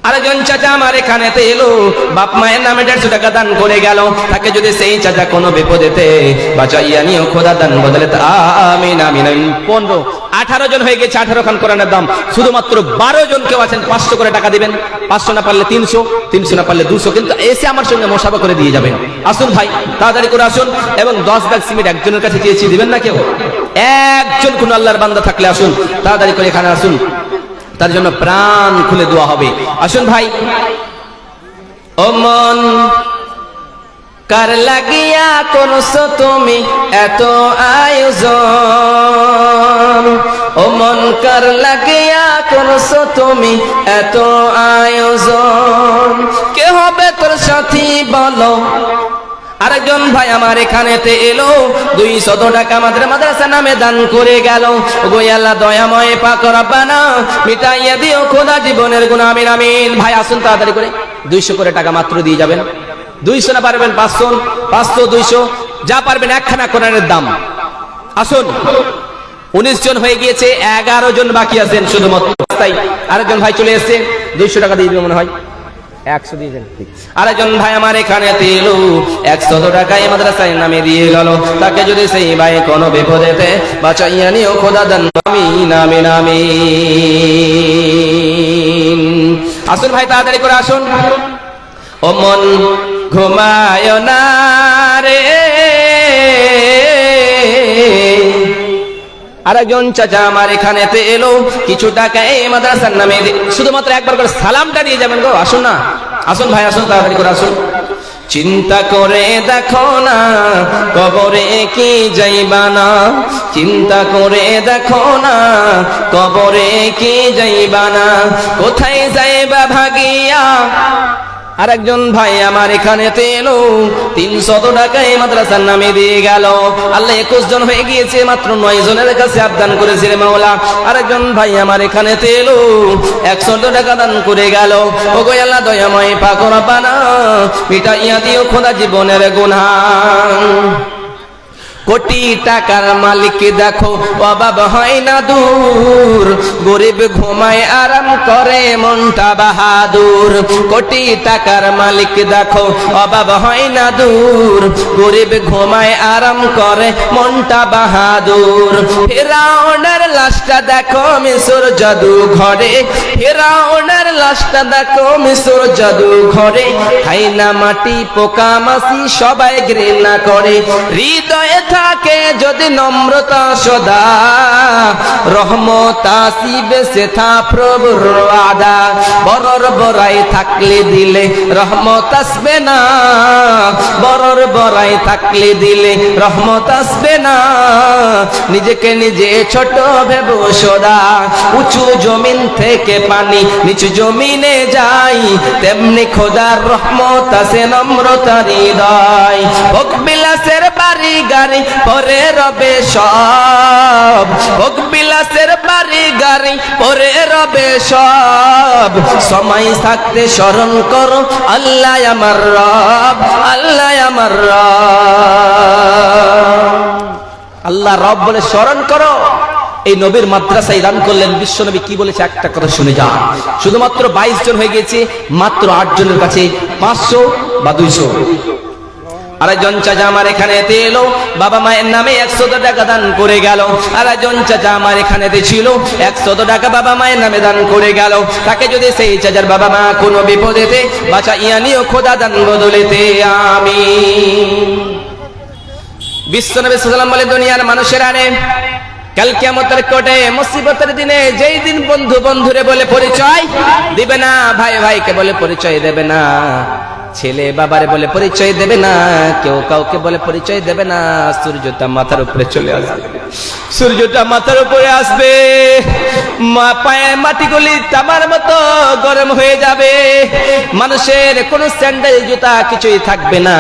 Speaker 1: আরেকজন চাচা আমার এখানেতে এলো, বাপ মায়ের নামে 150 টাকা দান করে গেল। তাকে যদি সেই চাচা কোনো বিপদেতে বাঁচাইয়া নিও খোদা দান বদলে। আমিন আমিন আমিন। 15 18 জন হয়ে গেছে। 18 খান কোরআনের দাম। শুধুমাত্র 12 জন কেউ আছেন 500 করে টাকা দিবেন। 500 না পারলে 300, 300 না পারলে 200, কিন্তু এসে আমার সঙ্গে মোসাফা করে দিয়ে যাবেন। আসুন ভাই, তাড়াতাড়ি করে আসুন। এবং 10 ব্যাগ সিমেন্ট একজনের কাছে চেয়েছি, দিবেন না কেউ? একজন কোন আল্লাহর বান্দা থাকলে আসুন, তাড়াতাড়ি করে এখানে আসুন, তার জন্য প্রাণ খুলে দোয়া হবে। আসুন ভাই। ও মন কার লাগিয়া করছো তুমি এত আয়োজন, ও মন কার লাগিয়া করছো তুমি এত আয়োজন, কে হবে তোর সাথী বলো? আরেকজন ভাই আমার এখানেতে এলো, 200 টাকা মাদ্রাসা নামে দান করে গেল। গো আল্লাহ দয়াময় পাক রব্বানা মিটাইয়া দিও খোদা জীবনের গুনাহ। আমিন আমিন। ভাই আসুন তাড়াতাড়ি করে, 200 করে টাকা মাত্র দিয়ে যাবেন। 200 না পারবেন 500, 500 200 যা পারবেন, একখানা কোরআনের দাম। আসুন, 19 জন হয়ে গিয়েছে, 11 জন বাকি আছেন শুধুমাত্র। তাই আরেকজন ভাই চলে এসেছে, 200 টাকা দিয়ে দিবেন মনে হয়, 100 দিয়েছেন। আরেকজন ভাই আমার এখানে এলো, 100 টাকায় মাদ্রাসায় নামে দিয়ে গেল। তাকে যদি সেই ভাই কোনো বিপদেতে বাঁচাইয়া নিও খোদা দান। আমিন আমিন আমিন। আসুন ভাই তাড়াতাড়ি করে আসুন। ও মন ঘুমায় না রে, আরেকজন চাচা আমার এখানেতে এলো, কিছু টাকা এই মাদ্রাসার নামে শুধুমাত্র একবার করে সালামটা দিয়ে যাবেন গো। আসুন না, আসুন ভাই, আসুন, তাড়াতাড়ি করে আসুন। চিন্তা করে দেখো না কবরে কি যাইবা না, চিন্তা করে দেখো না কবরে কি যাইবা না, কোথায় যাইবা ভাগিয়া। আরেকজন ভাই আমার এখানেতে এলো, 300 টাকা এই মাদ্রাসার নামে দিয়ে গেল। আল্লাহ 21 জন হয়ে গিয়েছে, মাত্র 9 জনের কাছে আবদান করেছে রে মাওলা। আরেকজন ভাই আমার এখানেতে এলো, 100 টাকা দান করে গেল। ওগো আল্লাহ দয়াময় পাক রব্বানা, মিটাইয়া দিও খোদা জীবনের গুনাহ। কোটি টাকার মালিক দেখো অভাব হয় না দূর, গরিব ঘুমায় আরাম করে মনটা বাহাদুর। কোটি টাকার মালিক দেখো অভাব হয় না দূর, গরিব ঘুমায় আরাম করে মনটা বাহাদুর। ফেরাউনের লাশটা দেখো মিশর জাদু ঘরে, ফেরাউনের লাশটা দেখো মিশর জাদু ঘরে, খাই না মাটি পোকা মাছি সবাই ঘৃণা করে। হৃদয়ে থাকে যদি নম্রতা সদা, রহমত আসিবে সেথা প্রভুর ওয়াদা। বরর বড়াই থাকলে দিলে রহমত আসবে না, বরর বড়াই থাকলে দিলে রহমত আসবে না। নিজেকে নিজে ছোট ভেবো সদা, উঁচু জমিন থেকে পানি নিচু জমিনে যাই, তেমনি খোদার রহমত আসে নম্রতার হৃদয়। ভোগ বিলাসের বাড়ি গাড়ি পরে রবে সব, ভোগ বিলাসের বাড়ি গাড়ি পরে রবে সব। সময় থাকতে স্মরণ করো আল্লাহ আমার রব, আল্লাহ আমার রব। আল্লাহ রব বলে স্মরণ করো। এই নবীর মাদ্রাসায় দান করলেন, বিশ্ব নবী কি বলেছে একটা কথা শুনে যান। শুধুমাত্র 22 জন হয়ে গেছে, মাত্র 8 জনের কাছে 500 বা 200। আরেকজন চাচা আমার এখানে এলো, বাবা মায়ের নামে 100 টাকা দান করে গেল। আরেকজন চাচা আমার এখানে ছিল, 100 টাকা বাবা মায়ের নামে দান করে গেল। তাকে যদি সেই চাচার বাবা মা কোনো বিপদেতে বাঁচাইয়া নিও খোদা দান বদলেতে আমিন। বিশ্ব নবী সাল্লাল্লাহু আলাইহি ওয়াসাল্লাম বলে, দুনিয়ার মানুষেরা রে, কাল কিয়ামতের কোটে মুসিবতের দিনে যেই দিন বন্ধু বন্ধুরে বলে পরিচয় দিবে না, ভাই ভাইকে বলে পরিচয় দেবে না, ছেলে বাবারে বলে পরিচয় দেবে না, কেউ কাউকে বলে পরিচয় দেবে না। সূর্যটা মাথার উপরে চলে আসবে, সূর্যটা মাথার উপরে আসবে, পায়ের মাটিগুলি তামার মতো গরম হয়ে যাবে, মানুষের কোনো স্যান্ডেল জুতা কিছুই থাকবে না।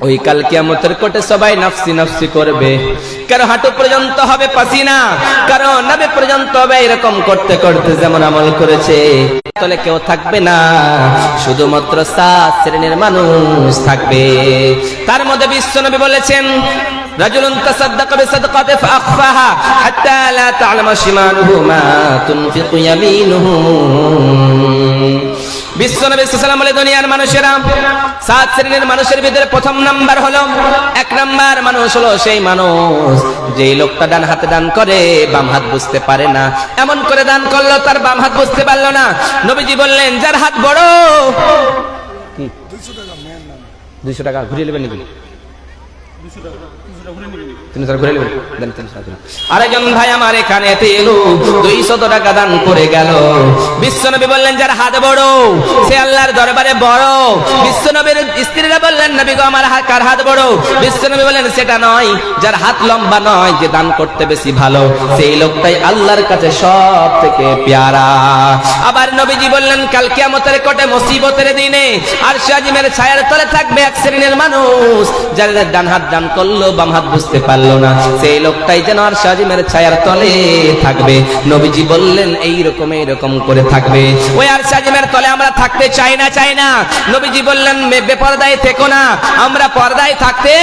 Speaker 1: ওই কাল কিয়ামতের কোটে সবাই নাফসি নাফসি করবে, কারো হাঁটু পর্যন্ত হবে পাসিনা, কারো নাভি পর্যন্ত হবে এরকম করতে করতে যেমন আমল করেছে। তলে কেউ থাকবে না, শুধুমাত্র 7 শ্রেণীর মানুষ থাকবে। তার মধ্যে বিশ্বনবী বলেছেন, রাজুলুন তাসাদদাকা বিসাদকাতি ফাআখফাহা হাত্তা লা তা'লামা শিমালুহু মা তুনফিকু ইয়ামিনুহু। বিশ্বনবী সাল্লাল্লাহু আলাইহি ওয়াসাল্লাম বলে, দুনিয়ার মানুষেরা 7 শ্রেণীর মানুষের ভিতরে প্রথম নাম্বার হলো, 1 নাম্বার মানুষ হলো সেই মানুষ যেই লোকটা ডান হাতে দান করে বাম হাত বুঝতে পারে না, এমন করে দান করলো তার বাম হাত বুঝতে পারলো না। নবীজি বললেন, যার হাত বড়, 200 টাকা ঘুরিয়ে নেবেন নাকি? 300 ঘুরে নেবেন, দেন 300। আরেকজন ভাই আমার এখানে এলো, 200 টাকা দান করে গেল। বিশ্বনবী বললেন, যার হাত বড় সে আল্লাহর দরবারে বড়। বিশ্বনবীর স্ত্রীরা বললেন, নবী গো আমার কার হাত বড়? বিশ্বনবী বললেন, সেটা নয়, যার হাত লম্বা নয়, যে দান করতে বেশি ভালো, সেই লোকটাই আল্লাহর কাছে সব থেকে পেয়ারা। আবার নবীজি বললেন, কাল কিয়ামতের কোটে মুসিবতের দিনে আরশ আজিমের ছায়ার তলে থাকবে 1 শ্রেণীর মানুষ, যার ডান হাত দান করলো বাম হাত বুঝতে পারলো না, সেই লোকটাই যেন আরশ আজিমের ছায়ার তলে থাকবে। নবীজি বললেন, এইরকম করে থাকবে। ওই আরশ আজিমের তলে আমরা থাকতে চাই না। নবীজি বললেন, বেপরদায় থেকো না, আমরা পর্দায় থাকতে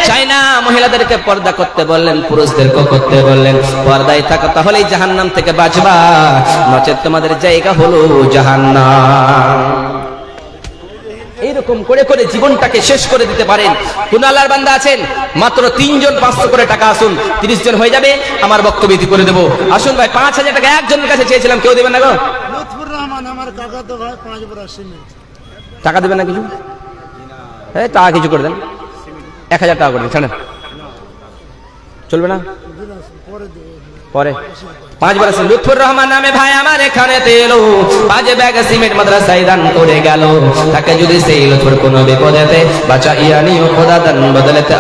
Speaker 1: চাই না। মহিলাদেরকে পর্দা করতে বললেন, পুরুষদেরকে করতে বললেন। পর্দায় থাকো, তাহলেই জাহান্নাম থেকে বাঁচবা, নচেত তোমাদের জায়গা হলো জাহান্নাম। এইরকম করে করে জীবনটাকে শেষ করে দিতে পারেন। কোন আল্লাহর বান্দা আছেন? মাত্র 3 জন 500 করে টাকা, আসুন 30 জন হয়ে যাবে, আমার বক্তব্য ইতি করে দেবো। আসুন ভাই, 5000 টাকা একজনের কাছে চেয়েছিলাম, কেউ দেবেন না গো?
Speaker 2: লুৎফুর রহমান আমার কাকা তো ভাই 5 বড় সিমেন্ট
Speaker 1: টাকা দেবেন না কিছু? হ্যাঁ, টাকা কিছু করে দেন, 1000 টাকা করে দেন, ছাড়েন। চলবে না?
Speaker 2: পরে দেবে।
Speaker 1: পরে 5 বার আছে। লুৎফুর রহমান নামে ভাই আমার এখানে এলো, 5 ব্যাগ সিমেন্ট মাদ্রাসায় দান করে গেল। তাকে যদি সেই লুৎফুর কোনো বিপদেতে বাঁচাইয়া নিও খোদা দান বদলেতে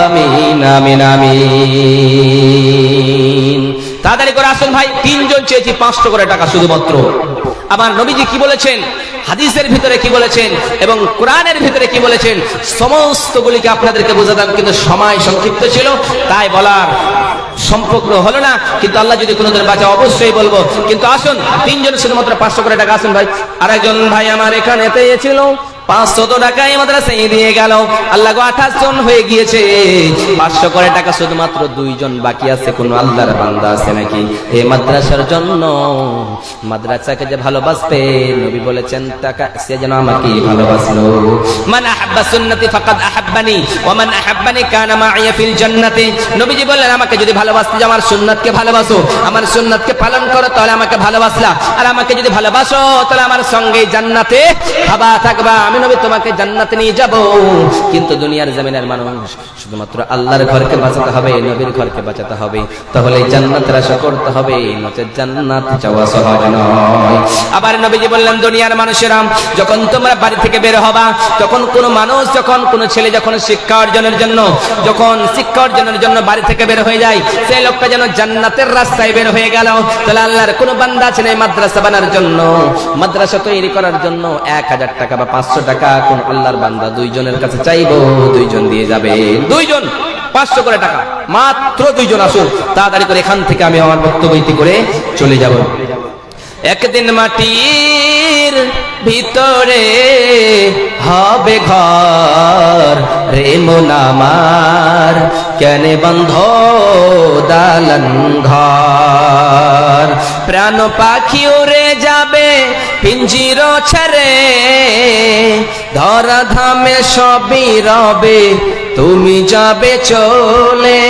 Speaker 1: আমিন আমিন আমিন। তাড়াতাড়ি করে আসুন ভাই, 3 জন চেয়েছি 500 করে টাকা শুধুমাত্র। আমার নবীজি কি বলেছেন, হাদিসের ভিতরে কি বলেছেন এবং কোরআনের ভিতরে কি বলেছেন, সমস্তগুলিকে আপনাদেরকে বোঝাতাম, কিন্তু সময় সংক্ষিপ্ত ছিল তাই বলার সম্পর্ক হলো না। কিন্তু আল্লাহ যদি কোনোদিন বাঁচা অবশ্যই বলবো। কিন্তু আসুন, 3 জন শুধুমাত্র 500 করে টাকা। আসুন ভাই। আরেকজন ভাই আমার এখানে ছিল, 500 টাকায় মাদ্রাসায় দিয়ে গেল। আল্লাহ গো 28 জন হয়ে গিয়েছে, 500 করে টাকা শুধুমাত্র 2 জন বাকি আছে। কোন আল্লাহর বান্দা আছে নাকি এই মাদ্রাসার জন্য? মাদ্রাসাকে যে ভালোবাসবে, নবী বলেছেন টাকা সে যেন আমাকে ভালোবাসলো। মান আহাব্বা সুন্নতি ফাকাদ আহাব্বানি ওয়া মান আহাব্বানি কানা মাইয়া ফিল জান্নাতি। নবীজি বললেন আমাকে যদি ভালোবাসতে যে আমার সুন্নাতকে ভালোবাসো, আমার সুন্নাতকে পালন করো, তাহলে আমাকে ভালোবাসলা। আর আমাকে যদি ভালোবাসো তাহলে আমার সঙ্গে জান্নাতে খাবা থাকবা। আমি নবী তোমাকে জান্নাতে নিয়ে যাব। কিন্তু দুনিয়ার জমিনের মানুষ শুধুমাত্র আল্লাহর ঘরকে বাঁচাতে হবে, নবীর ঘরকে বাঁচাতে হবে, তাহলে জান্নাতের আশা করতে হবে, নচেত জান্নাত চাওয়া সহজ নয়। আবার নবীজি বললেন দুনিয়ার মানুষেরা যখন তোমরা বাড়ি থেকে বের হবা, তখন কোন মানুষ, যখন কোন ছেলে যখন শিক্ষা অর্জনের জন্য বাড়ি থেকে বের হয়ে যায়, সেই লোকটা যেন জান্নাতের রাস্তায় বের হয়ে গেল। তাহলে আল্লাহর কোন বান্দা আছে না মাদ্রাসা বানার জন্য, মাদ্রাসা তৈরি করার জন্য 1000 টাকা বা 500 টাকা কোন আল্লাহর বান্দা 2 জনের কাছে চাইবো, 2 জন দিয়ে যাবে। 2 জন 500 করে টাকা, মাত্র 2 জন। আসুন তাড়াতাড়ি করে এখান থেকে আমি আমার বক্তব্য ইতি করে চলে যাব। একদিন মাটির ভিতরে হবে ঘর রে মন আমার, কেন বন্ধ দালান ঘর। প্রাণ পাখি উড়ে যাবে পিঞ্জির ছেড়ে, ধরা ধামে সবই রবে তুমি যাবে চলে।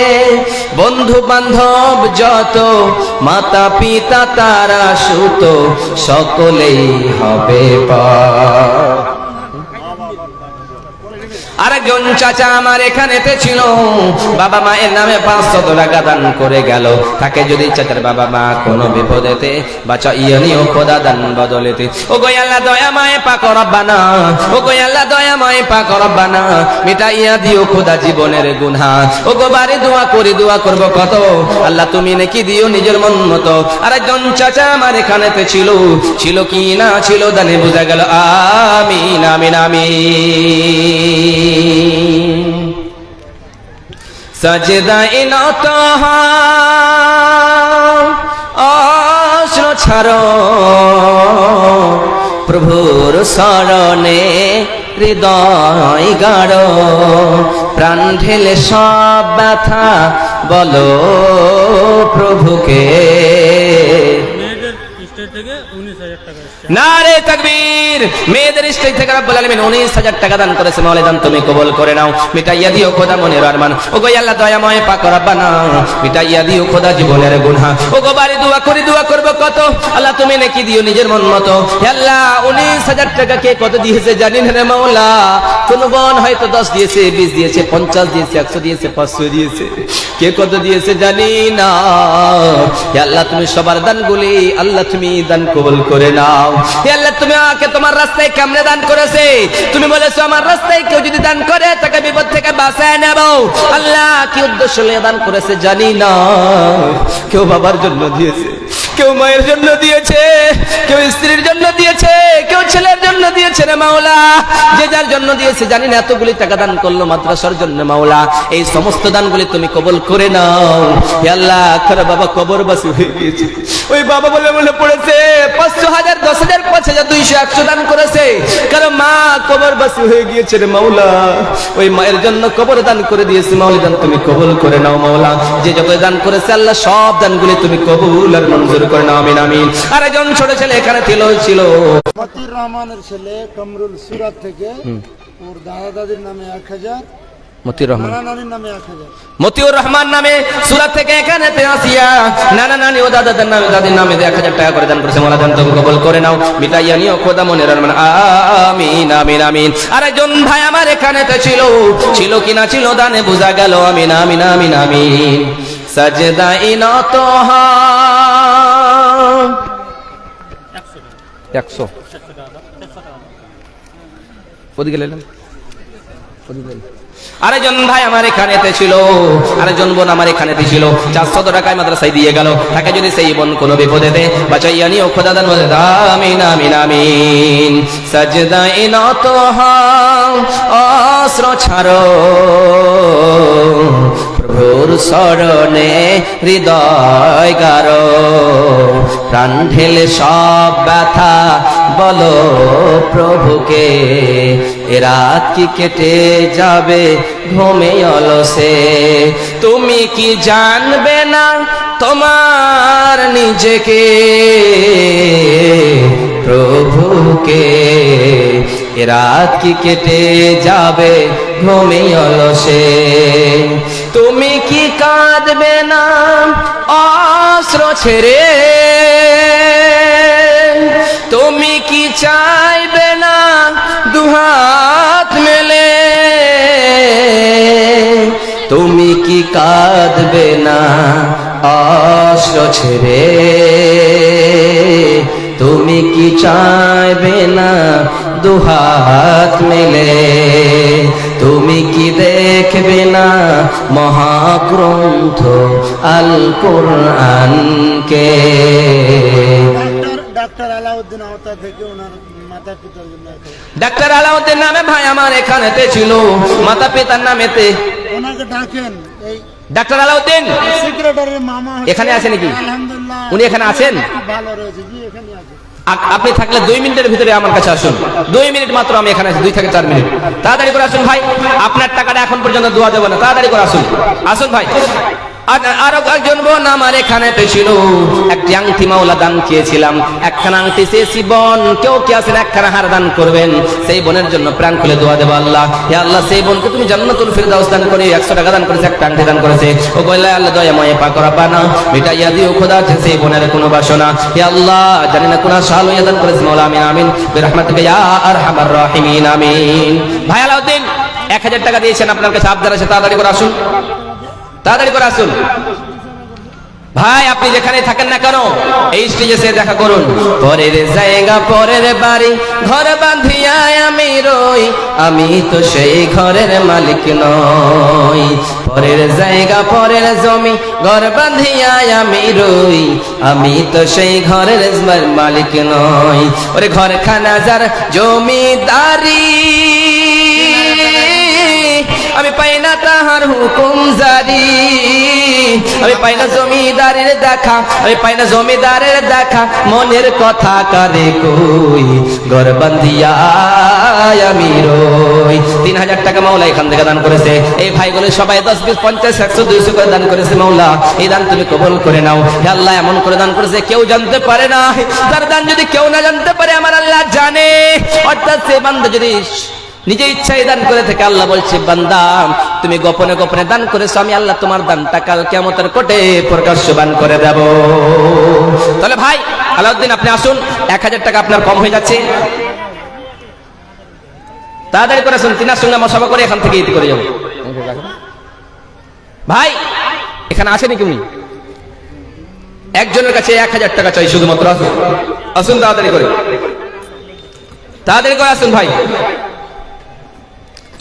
Speaker 1: বন্ধু বান্ধব যত, মাতা পিতা তারা সুত, সকলেই হবে পার। আরেকজন চাচা আমার এখানেতে ছিল, বাবা মায়ের নামে 500 টাকা দান করে গেল। তাকে যদি চাচার বাবা মা কোনো বিপদেতে বাঁচাইয়া নিও খোদা দান বদলেতে। ও গো আল্লাহ দয়াময় পাক রব্বানা, ও গো আল্লাহ দয়াময় পাক রব্বানা, মিটাইয়া দিও খোদা জীবনের গুনাহ। ও গো বারে দোয়া করব কত, আল্লাহ তুমি নাকি দিও নিজের মন মতো। আরেকজন চাচা আমার এখানেতে ছিল কি না ছিল দানে বোঝা গেল। আমিন আমিন আমিন। সাজদায়ে নত হও, অশ্রু ছাড়ো প্রভুর শরণে, হৃদয় গাঢ় প্রাণ ঢেলে সব ব্যথা বলো প্রভুকে। নারে তাকবীর। মেয়েদের স্টেজ থেকে রব্বুল আলামিন 19,000 টাকা দান করেছে। মাওলা দান তুমি কবুল করে নাও, মিটাইয়া দিও খোদা মনের আরমান। ও গো আল্লাহ দয়াময় পাক রব্বানা, মিটাইয়া দিও খোদা জীবনের গুনাহ। ও গো বারে দোয়া করব কত, আল্লাহ তুমি নাকি দিও নিজের মন মতো। হে আল্লাহ 19,000 টাকা কে কত দিয়েছে জানি না রে মাওলা। কোন বোন হয়তো 10 দিয়েছে, 20 দিয়েছে, 50 দিয়েছে, 100 দিয়েছে, 500 দিয়েছে, কে কত দিয়েছে জানি না। হে আল্লাহ তুমি সবার দানগুলি আল্লাহ তুমি দান কবুল করে নাও। হে আল্লাহ তুমি আমাকে তোমার রাস্তায় কেমনে দান করেছে, তুমি বলেছো আমার রাস্তায় কেউ যদি দান করে তাকে বিপদ থেকে বাঁচায় নেব। আল্লাহ কি উদ্দেশ্য নিয়ে দান করেছে জানি না। কেউ বাবার জন্য দিয়েছে, কেউ মায়ের জন্য দিয়েছে, কেউ স্ত্রীর জন্য দিয়েছে, কেউ ছেলের জন্য দিয়েছে রে মাওলা। যে যার জন্য দিয়েছে জানি না, এতগুলি টাকা দান করলো মাদ্রাসার জন্য মাওলা। এই সমস্ত দানগুলি তুমি কবুল করে নাও। হে আল্লাহ খারা বাবা কবরবাসী হয়ে গিয়েছে, ওই বাবা বলে পড়েছে 500, 1000, 10,000, 5,000, 200, 100 দান করেছে, কারণ মা কবরবাসী হয়ে গিয়েছে রে মাওলা। ওই মায়ের জন্য কবর দান করে দিয়েছে মাওলা, দান তুমি কবুল করে নাও মাওলা। যে যত দান করেছে আল্লাহ সব দানগুলি তুমি কবুল আর মঞ্জুর করে নাও। আমিন আমিন। আর একজন ছোট ছেলে এখানে ছিল
Speaker 2: মতিউর রহমানের ছেলে কামরুল সুরাত থেকে, ওর দাদা দাদির নামে 1000,
Speaker 1: মতিউর রহমান,
Speaker 2: নানা নানির নামে 1000।
Speaker 1: মতিউর রহমান নামে সুরাত থেকে এখানে আসিয়া নানা নানি ও দাদাদের নামে দাদির নামে 1000 টাকা করে দান করেছে। মোলা দান তুমি কবুল করে নাও, মিটাইয়া নিও খোদা মনের রহমান, আমিন আমিন আমিন। আর একজন ভাই আমার এখানে ছিল কিনা ছিল দানে বোঝা গেল, আমিন আমিন আমিন আমিন। সাজদাই নত হও 100 ওদিকে গেলেন। আরেকজন ভাই আমার এখানে ছিল, আরেকজন বোন আমার এখানে ছিল, 400 টাকায় মাদ্রাসায় দিয়ে গেল। তাকে যদি সেই বোন কোনো বিপদে দে বাঁচাইয়া নিও খোদা দান বলে, আমিন আমিন আমিন। সাজদায়ে নত হও, অস্ত্র ছাড়ো, প্রভুর শরণে হৃদয় গারো, প্রাণ ঢেলে সব ব্যথা বলো প্রভুকে, এ রাত কি কেটে যাবে ঘুমে অলসে। তুমি কি জানবে না তোমার নিজেকে, প্রভুকে, এ রাত কি কেটে যাবে ঘুমে অলসে। তুমি কি কাঁদবে না অস্ত্র ছেড়ে, তুমি কি চাইবে না দুহাত মেলে, তুমি কি কাঁদবে না অস্ত্র ছেড়ে, তুমি কি চাইবে না দুহাত মেলে, তুমি কি দেখবে না মহাগ্রন্থ আল কোরআনকে।
Speaker 2: ডাক্তার আলাউদ্দিন আওতা থেকে ওনার মাতা পিতার জন্য
Speaker 1: ডাক্তার আলাউদ্দিন নামে ভাই আমার এখানেতে ছিল, মাতা পিতার নামেতে
Speaker 2: ওনাকে ডাকেন। এই
Speaker 1: ডাক্তার আলাউদ্দিন
Speaker 2: সেক্রেটারির মামা
Speaker 1: এখানে আছে নাকি?
Speaker 2: আলহামদুলিল্লাহ
Speaker 1: উনি এখানে আছেন?
Speaker 2: ভালো রয়েছে জি, এখানে আছে।
Speaker 1: আপনি থাকলে 2 মিনিটের ভিতরে আমার কাছে আসুন, 2 মিনিট মাত্র, আমি এখানে আছি, 2 থেকে 4 মিনিট। তাড়াতাড়ি করে আসুন ভাই, আপনার টাকাটা এখন পর্যন্ত দোয়া দেবো না, তাড়াতাড়ি করে আসুন, আসুন ভাই। আরো একজন বোন আমার এখানে ছিল, একটি আংটি মাওলা দান চেয়েছিলাম, একখানা আংটি চেয়েছি বোন, কেউ কি আছেন একখানা হার দান করবেন? সেই বোনের জন্য প্রাণ খুলে দোয়া দেবো, আল্লাহ হে আল্লাহ সেই বোনকে তুমি জান্নাতুল ফিরদাউস দান করে, 100 টাকা দান করেছে, একটা আংটি দান করেছে, ও কইলা আল্লাহ দয়াময় পাক রব্বানা মিটাইয়া দিও খোদা সেই বোনের কোনো বাসনা, হে আল্লাহ জানি না কোন সাল হইয়া দান করেছে, মাওলা আমিন আমিন বিরহমাতিকা ইয়া আরহামার রাহিমিন আমিন। ভাই আলাউদ্দিন 1000 টাকা দিয়েছেন, আপনার কাছে আবদার আছে, তাড়াতাড়ি করে আসুন, তাড়াতাড়ি করে আসুন ভাই। আপনি যেখানে থাকেন না কেন এই স্টেজে এসে দেখা করুন। পরের জায়গা পরের বাড়ি ঘর বাঁধিয়া আমি রই, আমি তো সেই ঘরের মালিক নই। পরের জায়গা পরের জমি ঘর বাঁধিয়া আমি রই, আমি তো সেই ঘরের মালিক নই। ওরে ঘরখানা যার জমিদারি, আমি পাই না তাহার হুকুম জারি, আমি পাই না জমিদারের দেখা, আমি পাই না জমিদারের দেখা, মনের কথা কারে কই, ঘর বান্ধিয়া আমি রই। 3000 টাকা মাওলা এখান থেকে দান করেছে, এই ভাইগুলো সবাই 10, 20, 50, 100, 200 করে দান করেছে। মাওলা এই দান তুমি কবুল করে নাও, হে আল্লাহ এমন করে দান করেছে কেউ জানতে পারে না, তার দান যদি কেউ না জানতে পারে আমার আল্লাহ জানে। অর্থাৎ সে বান্দা যদি নিজে ইচ্ছায় দান করে থেকে, আল্লাহ বলছে বান্দা তুমি গোপনে গোপনে দান করেছো, আমি আল্লাহ তোমার দানটা কাল কিয়ামতের কোটে প্রকাশ্যবান করে দেব। তাহলে ভাই আলাউদ্দিন আপনি আসুন, 1000 টাকা আপনার কম হয়ে যাচ্ছে, তাড়াতাড়ি করে আসুন, তিনার সঙ্গে মশাবা করে এখান থেকে ইতি করে যাবো। ভাই এখানে আসেনি নাকি উনি? একজনের কাছে 1000 টাকা চাই শুধুমাত্র, আসুন আসুন তাড়াতাড়ি করে, তাড়াতাড়ি করে আসুন ভাই।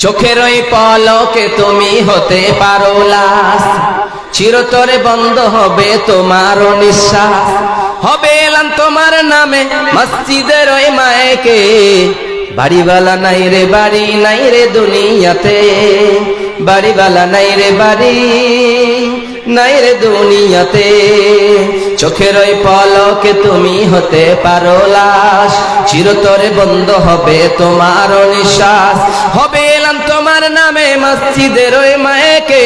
Speaker 1: চোখের ওই পলকে তুমি হতে পারো লাশ, চিরতরে বন্ধ হবে তোমার নিঃশ্বাস, হবে এলাম তোমার নামে মসজিদের ওই মায়েকে, বাড়িওয়ালা নাই রে বাড়ি নাই রে দুনিয়াতে, বাড়িওয়ালা নাই রে বাড়ি নাই রে দুনিয়াতে। চোখের ওই পলকে তুমি হতে পারো লাশ, চিরতরে বন্ধ হবে তোমার নিঃশ্বাস, হবে এলাম তোমার নামে মসজিদের ওই মায়েকে।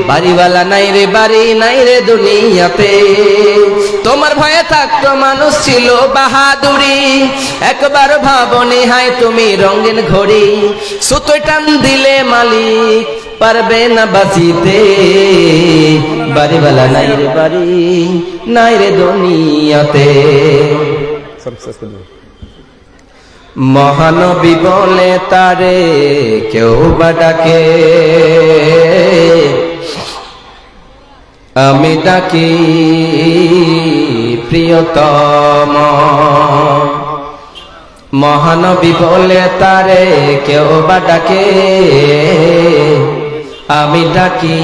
Speaker 1: বাড়িওয়ালা নাই রে বাড়ি নাই রে দুনিয়াতে, তোমার ভয়ে থাকতো মানুষ ছিল বাহাদুরি। একবার ভাবনি হায় তুমি রঙিন ঘড়ি, সুতোয় টান দিলে মালিক পারবে না বাঁচিতে। বাড়িওয়ালা নাই রে বাড়ি নাই রে দুনিয়াতে। মহানবী বলে তারে কেউ বা ডাকে, আমি ডাকি প্রিয়তম। মহানবী বলে তারে কেউ বা ডাকে, আমি ডাকি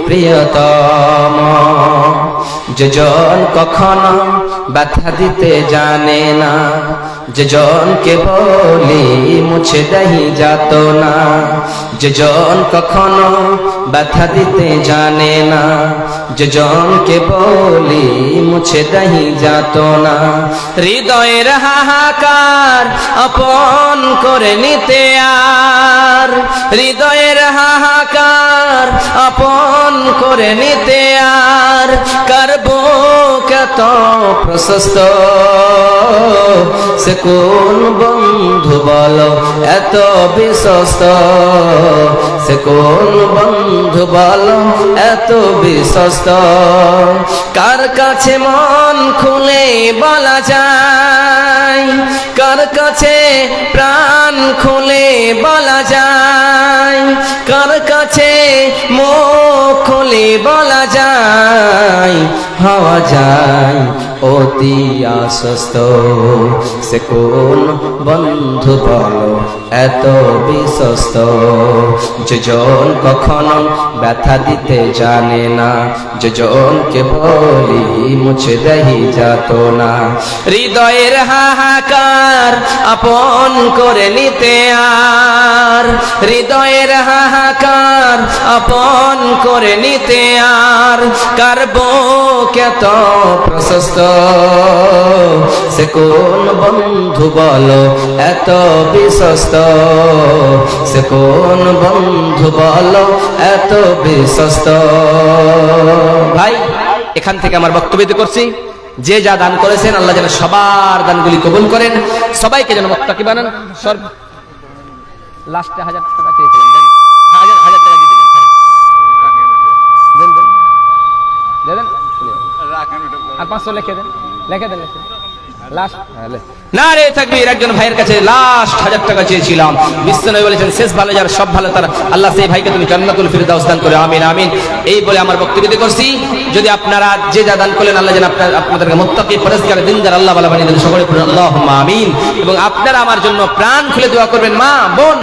Speaker 1: প্রিয়তম। যেজন কখনো ব্যথা দিতে জানে না, যেজনকে বলি মুছে দেহি যাত না। যেজন কখনো ব্যথা দিতে জানে না, যেজনকে বলি মুছে দেহি যাত না। হৃদয়ের হাহাকার আপন করে নিতে আর, হৃদয়ের হাহাকার আপন করে নিতে আর। করবো কত প্রশস্ত, সে কোন বন্ধু বলো এত বিশ্বস্ত। সে কোন বন্ধু বলো এত বিশ্বস্ত। কার কাছে মন খুলে বলা যায়, কার কাছে প্রাণ খুলে বলা যায়। কার কাছে মুখ খুলে বলা যায়, হওয়া যায় অতি আশ্বস্ত। সে কোন বন্ধু বলো এত বিশ্বস্ত, যেজন কখনো ব্যথা দিতে জানে না, যেজনকে বলি মুছে দেহি যাত না। হৃদয়ের হাহাকার আপন করে নিতে আর, হৃদয়ের হাহাকার আপন করে নিতে আর। কারবো কত প্রশস্ত, সে কোন বন্ধু বলো এত বিশ্বস্ত। সে কোন বন্ধু বলো এত বিশ্বস্ত। ভাই এখান থেকে আমার বক্তব্য করছি, যে যা দান করেছেন আল্লাহ যেন সবার দানগুলি কবুল করেন, সবাইকে যেন মুত্তাকি বানান। লাস্টে 1000 টাকা চেয়েছিলাম, দেন 1000 টাকা দিয়ে দেন, দেন দেন দেন আর 500 লিখে দেন, লিখে দেন লাস্ট। নারে তাকবীর। একজন ভাইয়ের কাছে লাস্ট 1000 টাকা চেয়েছিলাম, বিশ্বনবী বলেছেন শেষ ভালো যার সব ভালো তার। আল্লাহ সেই ভাইকে তুমি জান্নাতুল ফিরদাউস দান করে, আমিন আমিন। এই বলে আমার বক্তব্য করছি। যদি আপনারা যে যা দান করলেন আল্লাহ যেন আপনাদেরকে মুত্তাকি পরেজগার দিনদার আল্লাহ ওয়ালা বানিয়ে দেন, সকলে পড়ুন আল্লাহুম্মা আমিন। এবং আপনারা আমার জন্য প্রাণ খুলে দোয়া করবেন, মা বোন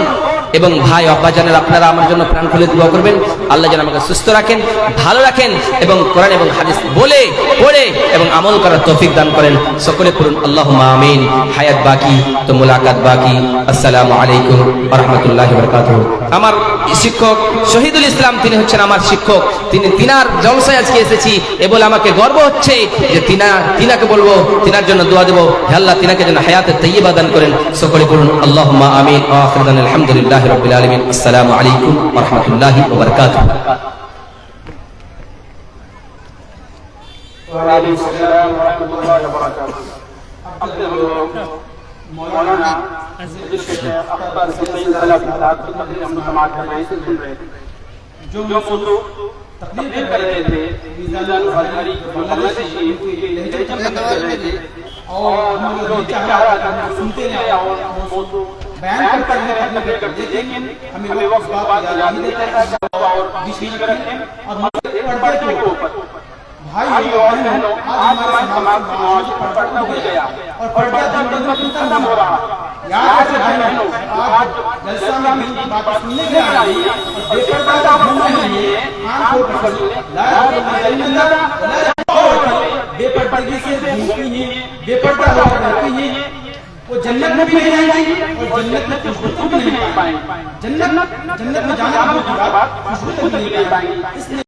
Speaker 1: এবং ভাই আব্বাজানের আপনারা আমার জন্য প্রাণ খুলে দোয়া করবেন। আল্লাহ যেন আমাকে সুস্থ রাখেন, ভালো রাখেন এবং কোরআন এবং হাদিস বলে পড়ে এবং আমল করার তৌফিক দান করেন, সকলে পড়ুন আল্লাহুম্মা আমিন। হায়াত বাকি তো মুলাকাত বাকি। আসসালামু আলাইকুম ওয়া রাহমাতুল্লাহি ওয়া বারাকাতুহু। আমার শিক্ষক শহীদুল ইসলাম তিনি হচ্ছেন আমার শিক্ষক, তিনার জলসায় আজকে এসেছি এ বলে আমাকে গর্ব হচ্ছে যে তিনাকে বলবো, তিনার জন্য দোয়া দেবো, হে আল্লাহ তিনাকে যেন হায়াতে তাইয়্যিবা দান করেন, সকলে পড়ুন আল্লাহুম্মা আমিন। ওয়া আখিরু দাওয়ানা আলহামদুলিল্লাহি রাব্বিল আলামিন। আসসালামু আলাইকুম ওয়া রাহমাতুল্লাহি ওয়া বারাকাতুহু।
Speaker 4: وعليكم السلام ورحمة الله وبركاته. مولانا الشيخ أخبار سيد سلف साहब की तकरीर हम समाज करवाई से सुन रहे थे, जो मौजू तकरीर कर रहे थे मीज़ान अज़हरी बांग्लादेशी उनके लहजे में कर रहे थे और हम लोग चाह रहा था सुनते रहे और मौजू बयान करते करते, लेकिन हमें वक्त बात याद नहीं देता था और बीच में रखें और पर्दे के ऊपर भाई और बहनों आज हमारे समाज में पर्दा हो गया और पर्दा दिन दिन खत्म हो रहा है। याद रखें भाई बहनों, आज जलसा में भी बात सुनने के लिए और बेपर्दा होने के लिए आंखों पर ला इल्लल्लाह बेपर्दगी से भूखी है, बेपर्दा होकर रहती है, वो जन्नत में भी नहीं जाएंगी और जन्नत में खुशबू भी नहीं पाएंगे। जन्नत में जाना बहुत बड़ी बात, खुशबू भी नहीं पाएंगे। इसलिए